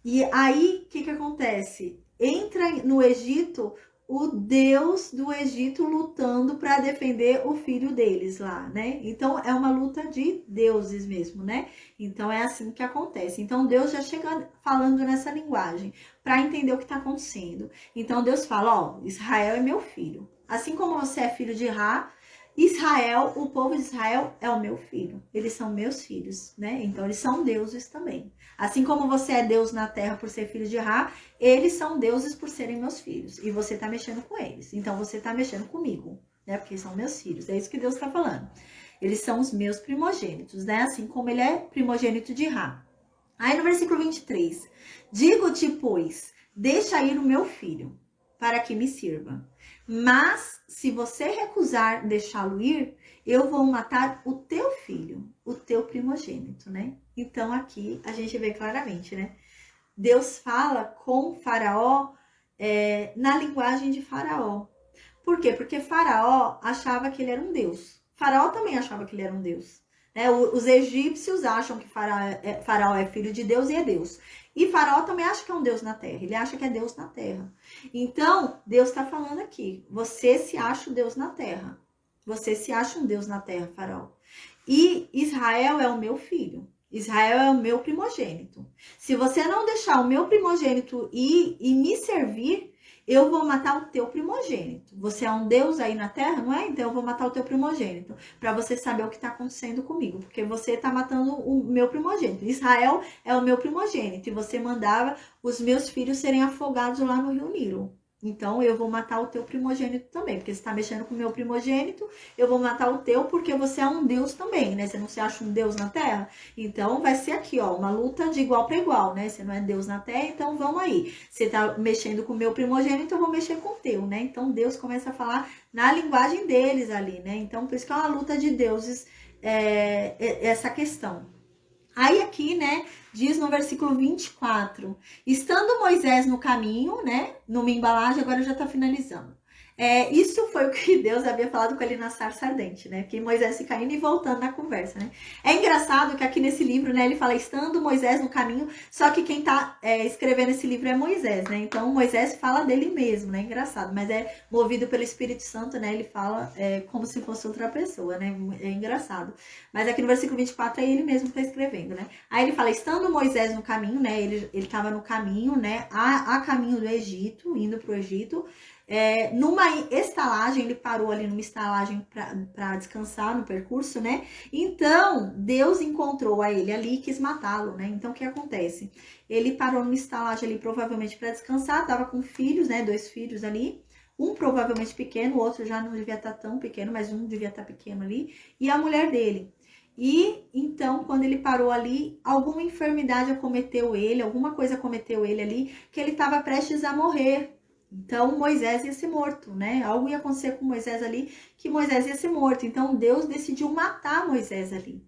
E aí, o que acontece? Entra no Egito o Deus do Egito lutando para defender o filho deles lá, né? Então, é uma luta de deuses mesmo, né? Então, é assim que acontece. Então, Deus já chega falando nessa linguagem para entender o que está acontecendo. Então, Deus fala, ó, Israel é meu filho. Assim como você é filho de Ra, Israel, o povo de Israel é o meu filho. Eles são meus filhos, né? Então, eles são deuses também. Assim como você é Deus na terra por ser filho de Ra, eles são deuses por serem meus filhos. E você tá mexendo com eles. Então, você tá mexendo comigo, né? Porque são meus filhos. É isso que Deus tá falando. Eles são os meus primogênitos, né? Assim como ele é primogênito de Ra. Aí, no versículo 23. Digo-te, pois, deixa ir o meu filho, para que me sirva. Mas, se você recusar deixá-lo ir, eu vou matar o teu filho, o teu primogênito, né? Então, aqui a gente vê claramente, né? Deus fala com Faraó na linguagem de Faraó. Por quê? Porque Faraó achava que ele era um deus. Faraó também achava que ele era um deus. Né? Os egípcios acham que Faraó é filho de Deus e é Deus. E Faraó também acha que é um Deus na terra. Ele acha que é Deus na terra. Então, Deus está falando aqui. Você se acha o Deus na terra. Você se acha um Deus na terra, Faraó. E Israel é o meu filho. Israel é o meu primogênito. Se você não deixar o meu primogênito ir e me servir, eu vou matar o teu primogênito. Você é um Deus aí na terra, não é? Então eu vou matar o teu primogênito. Para você saber o que está acontecendo comigo. Porque você está matando o meu primogênito. Israel é o meu primogênito. E você mandava os meus filhos serem afogados lá no Rio Nilo. Então eu vou matar o teu primogênito também, porque você está mexendo com o meu primogênito, eu vou matar o teu porque você é um Deus também, né? Você não se acha um Deus na terra? Então vai ser aqui, ó, uma luta de igual para igual, né? Você não é Deus na terra, então vamos aí. Você tá mexendo com o meu primogênito, eu vou mexer com o teu, né? Então Deus começa a falar na linguagem deles ali, né? Então por isso que é uma luta de deuses, essa questão. Aí aqui, né, diz no versículo 24, estando Moisés no caminho, né, numa embalagem, agora já tá finalizando. Isso foi o que Deus havia falado com ele na sarça ardente, né, que Moisés fica indo e voltando na conversa, né. É engraçado que aqui nesse livro, né, ele fala, estando Moisés no caminho, só que quem tá escrevendo esse livro é Moisés, né, então Moisés fala dele mesmo, né, engraçado, mas é movido pelo Espírito Santo, né, ele fala como se fosse outra pessoa, né, é engraçado. Mas aqui no versículo 24 é ele mesmo que está escrevendo, né? Aí ele fala, estando Moisés no caminho, né? Ele estava no caminho, né? A caminho do Egito, indo para o Egito. Numa estalagem, ele parou ali numa estalagem para descansar no percurso, né? Então, Deus encontrou a ele ali e quis matá-lo, né? Então, o que acontece? Ele parou numa estalagem ali, provavelmente para descansar, estava com filhos, né? 2 filhos ali. Um provavelmente pequeno, o outro já não devia estar tão pequeno, mas um devia estar pequeno ali. E a mulher dele. E então, quando ele parou ali, alguma enfermidade acometeu ele, alguma coisa acometeu ele ali, que ele estava prestes a morrer. Então, Moisés ia ser morto, né? Algo ia acontecer com Moisés ali, que Moisés ia ser morto. Então, Deus decidiu matar Moisés ali.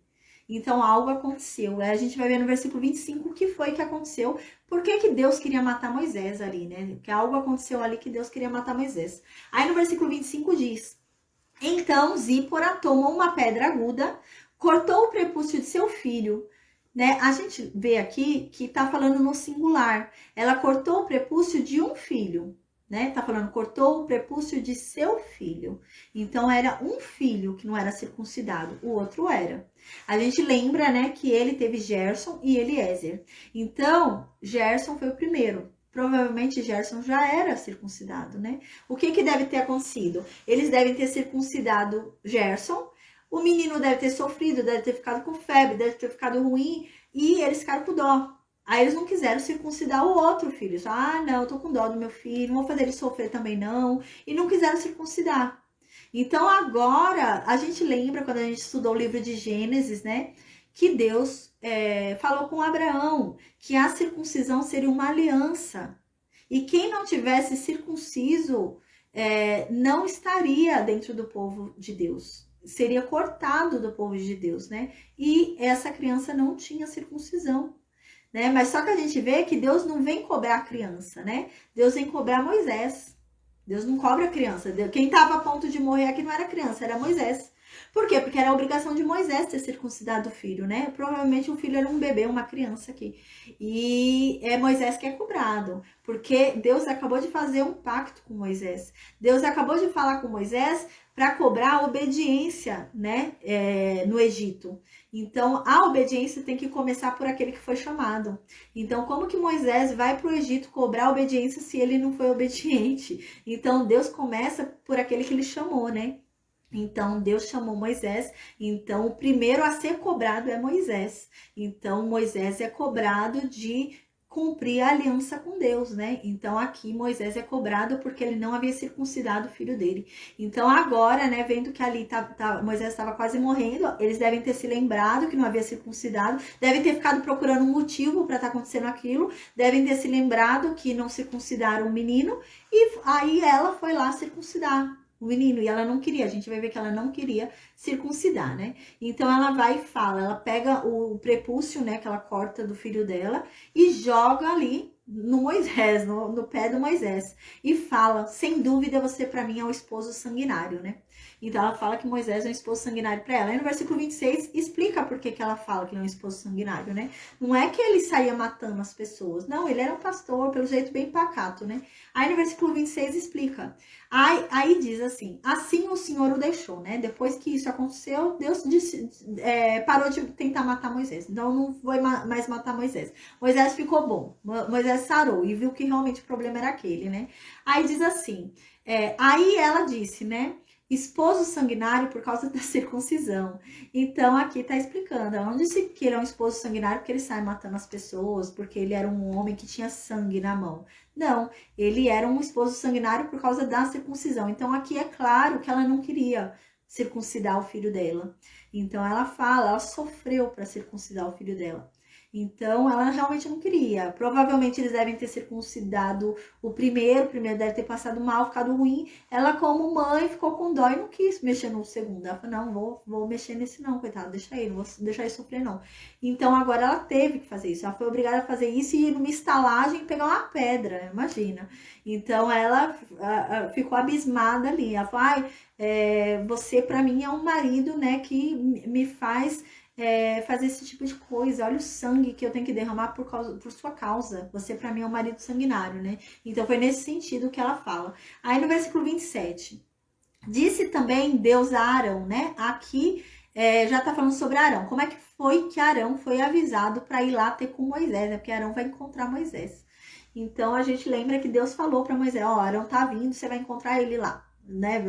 Então, algo aconteceu. Aí a gente vai ver no versículo 25 o que foi que aconteceu. Por que que Deus queria matar Moisés ali, né? Porque algo aconteceu ali que Deus queria matar Moisés. Aí no versículo 25 diz, então Zípora tomou uma pedra aguda, cortou o prepúcio de seu filho, né? A gente vê aqui que tá falando no singular. Ela cortou o prepúcio de um filho, né? Tá falando cortou o prepúcio de seu filho. Então era um filho que não era circuncidado, o outro era. A gente lembra, né, que ele teve Gerson e Eliezer. Então, Gerson foi o primeiro. Provavelmente Gerson já era circuncidado, né? O que deve ter acontecido? Eles devem ter circuncidado Gerson. O menino deve ter sofrido, deve ter ficado com febre, deve ter ficado ruim e eles ficaram com dó. Aí eles não quiseram circuncidar o outro filho. Não, eu tô com dó do meu filho, não vou fazer ele sofrer também não. E não quiseram circuncidar. Então agora, a gente lembra quando a gente estudou o livro de Gênesis, né? Que Deus falou com Abraão que a circuncisão seria uma aliança. E quem não tivesse circunciso não estaria dentro do povo de Deus. Seria cortado do povo de Deus, né? E essa criança não tinha circuncisão, né? Mas só que a gente vê que Deus não vem cobrar a criança, né? Deus vem cobrar Moisés. Deus não cobra a criança. Quem estava a ponto de morrer aqui não era criança, era Moisés. Por quê? Porque era a obrigação de Moisés ter circuncidado o filho, né? Provavelmente o filho era um bebê, uma criança aqui. E é Moisés que é cobrado, porque Deus acabou de fazer um pacto com Moisés. Deus acabou de falar com Moisés para cobrar a obediência, né, no Egito. Então, a obediência tem que começar por aquele que foi chamado. Então, como que Moisés vai para o Egito cobrar a obediência se ele não foi obediente? Então, Deus começa por aquele que ele chamou, né? Então, Deus chamou Moisés, então o primeiro a ser cobrado é Moisés. Então, Moisés é cobrado de cumprir a aliança com Deus, né? Então, aqui Moisés é cobrado porque ele não havia circuncidado o filho dele. Então, agora, né, vendo que ali Moisés estava quase morrendo, eles devem ter se lembrado que não havia circuncidado, devem ter ficado procurando um motivo para estar acontecendo aquilo, devem ter se lembrado que não circuncidaram o menino, e aí ela foi lá circuncidar o menino, e ela não queria, a gente vai ver que ela não queria circuncidar, né? Então ela vai e fala, ela pega o prepúcio, né, que ela corta do filho dela e joga ali no Moisés, no pé do Moisés, e fala, sem dúvida você para mim é o esposo sanguinário, né? Então ela fala que Moisés é um esposo sanguinário para ela. Aí no versículo 26 explica por que ela fala que ele é um esposo sanguinário, né? Não é que ele saía matando as pessoas, não, ele era um pastor, pelo jeito bem pacato, né? Aí no versículo 26 explica. Aí diz assim o Senhor o deixou, né? Depois que isso aconteceu, Deus parou de tentar matar Moisés. Então não foi mais matar Moisés. Moisés ficou bom, Moisés sarou e viu que realmente o problema era aquele, né? Aí diz assim, aí ela disse, né? esposo sanguinário por causa da circuncisão. Então aqui está explicando, onde disse que ele é um esposo sanguinário porque ele sai matando as pessoas, porque ele era um homem que tinha sangue na mão. Não, ele era um esposo sanguinário por causa da circuncisão. Então aqui é claro que ela não queria circuncidar o filho dela. Então ela fala, ela sofreu para circuncidar o filho dela. Então, ela realmente não queria. Provavelmente eles devem ter circuncidado o primeiro deve ter passado mal, ficado ruim. Ela, como mãe, ficou com dó e não quis mexer no segundo. Ela falou, não, vou mexer nesse não, coitado, deixa ele, não vou deixar ele sofrer não. Então, agora ela teve que fazer isso. Ela foi obrigada a fazer isso e ir numa estalagem pegar uma pedra, imagina. Então, ela ficou abismada ali. Ela falou, você pra mim é um marido, né, que me faz... fazer esse tipo de coisa, olha o sangue que eu tenho que derramar por sua causa, você pra mim é um marido sanguinário, né? Então foi nesse sentido que ela fala. Aí no versículo 27, disse também Deus a Arão, né? Aqui já tá falando sobre Arão, como é que foi que Arão foi avisado para ir lá ter com Moisés, né? Porque Arão vai encontrar Moisés. Então a gente lembra que Deus falou para Moisés, Arão tá vindo, você vai encontrar ele lá, né?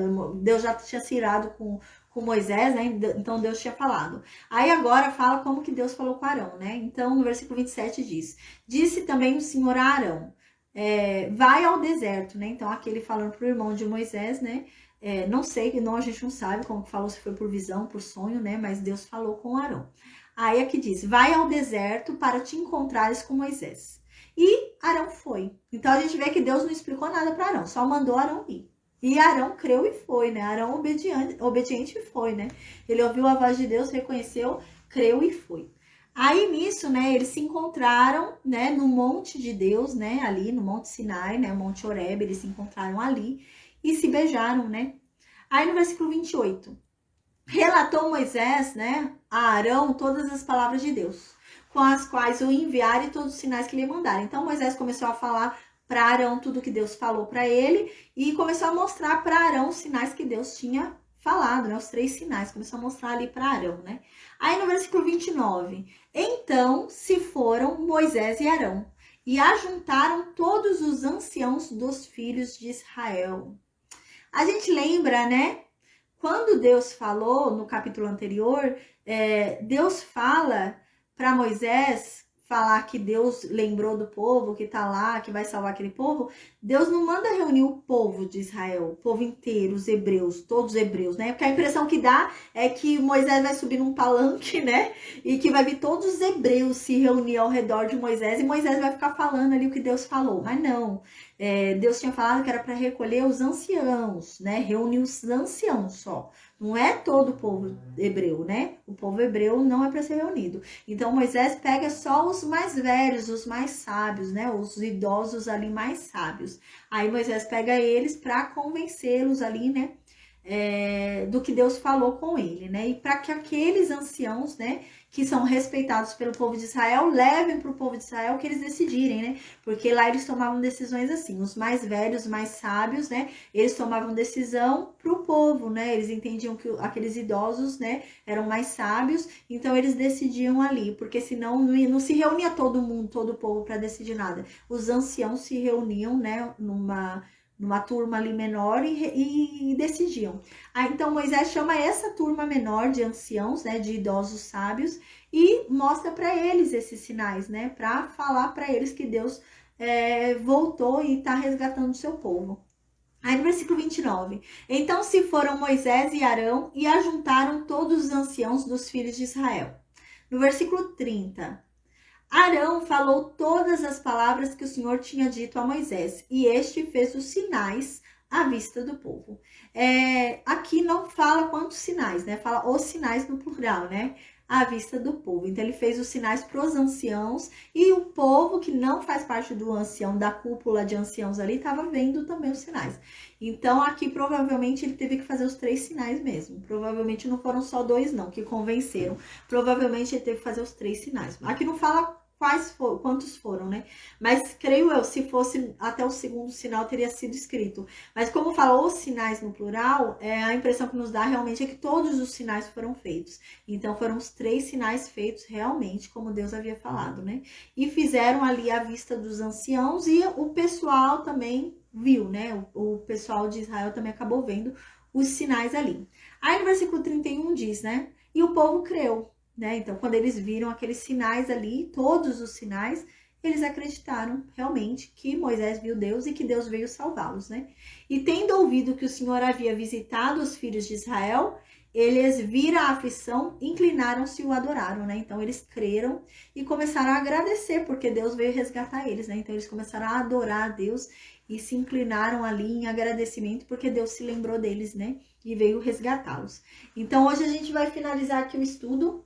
Deus já tinha se irado com Moisés, né? Então Deus tinha falado. Aí agora fala como que Deus falou com Arão, né? Então no versículo 27 diz: disse também o Senhor a Arão, vai ao deserto, né? Então aqui ele falando pro irmão de Moisés, né? Não sei, a gente não sabe como que falou, se foi por visão, por sonho, né? Mas Deus falou com Arão. Aí aqui diz: vai ao deserto para te encontrares com Moisés. E Arão foi. Então a gente vê que Deus não explicou nada para Arão, só mandou Arão ir. E Arão creu e foi, né? Arão obediente foi, né? Ele ouviu a voz de Deus, reconheceu, creu e foi. Aí nisso, né, eles se encontraram, né, no monte de Deus, né, ali no Monte Sinai, né, Monte Horebe, eles se encontraram ali e se beijaram, né? Aí no versículo 28, relatou Moisés, né, a Arão todas as palavras de Deus, com as quais o enviaram e todos os sinais que lhe mandaram. Então Moisés começou a falar para Arão tudo que Deus falou para ele e começou a mostrar para Arão os sinais que Deus tinha falado, né? Os 3 sinais, começou a mostrar ali para Arão, né? Aí no versículo 29, então se foram Moisés e Arão e ajuntaram todos os anciãos dos filhos de Israel. A gente lembra, né? Quando Deus falou no capítulo anterior, Deus fala para Moisés falar que Deus lembrou do povo que tá lá, que vai salvar aquele povo. Deus não manda reunir o povo de Israel, o povo inteiro, os hebreus, todos os hebreus, né? Porque a impressão que dá é que Moisés vai subir num palanque, né? E que vai vir todos os hebreus se reunir ao redor de Moisés e Moisés vai ficar falando ali o que Deus falou. Mas não, Deus tinha falado que era para recolher os anciãos, né? Reunir os anciãos só. Não é todo o povo hebreu, né? O povo hebreu não é para ser reunido. Então Moisés pega só os mais velhos, os mais sábios, né? Os idosos ali mais sábios. Aí Moisés pega eles para convencê-los ali, né? Do que Deus falou com ele, né? E para que aqueles anciãos, né, que são respeitados pelo povo de Israel, levem para o povo de Israel que eles decidirem, né? Porque lá eles tomavam decisões assim, os mais velhos, mais sábios, né? Eles tomavam decisão para o povo, né? Eles entendiam que aqueles idosos, né, eram mais sábios, então eles decidiam ali, porque senão não se reunia todo mundo, todo o povo para decidir nada. Os anciãos se reuniam, né, numa turma ali menor e decidiam. Então Moisés chama essa turma menor de anciãos, né, de idosos sábios, e mostra para eles esses sinais, né, para falar para eles que Deus voltou e está resgatando o seu povo. Aí no versículo 29, então se foram Moisés e Arão e ajuntaram todos os anciãos dos filhos de Israel. No versículo 30, Arão falou todas as palavras que o Senhor tinha dito a Moisés, e este fez os sinais à vista do povo. Aqui não fala quantos sinais, né? Fala os sinais no plural, né? À vista do povo. Então ele fez os sinais para os anciãos e o povo que não faz parte do ancião, da cúpula de anciãos ali, estava vendo também os sinais. Então aqui provavelmente ele teve que fazer os 3 sinais mesmo. Provavelmente não foram só 2 não, que convenceram. Provavelmente ele teve que fazer os 3 sinais. Aqui não fala quantos foram, né? Mas creio eu, se fosse até o segundo sinal, teria sido escrito. Mas como falou os sinais no plural, a impressão que nos dá realmente é que todos os sinais foram feitos. Então foram os 3 sinais feitos realmente, como Deus havia falado, né? E fizeram ali à vista dos anciãos e o pessoal também viu, né? O pessoal de Israel também acabou vendo os sinais ali. Aí no versículo 31 diz, né? E o povo creu, né? Então, quando eles viram aqueles sinais ali, todos os sinais, eles acreditaram realmente que Moisés viu Deus e que Deus veio salvá-los, né? E tendo ouvido que o Senhor havia visitado os filhos de Israel, eles viram a aflição, inclinaram-se e o adoraram, né? Então eles creram e começaram a agradecer porque Deus veio resgatar eles, né? Então eles começaram a adorar a Deus e se inclinaram ali em agradecimento porque Deus se lembrou deles, né? E veio resgatá-los. Então hoje a gente vai finalizar aqui o estudo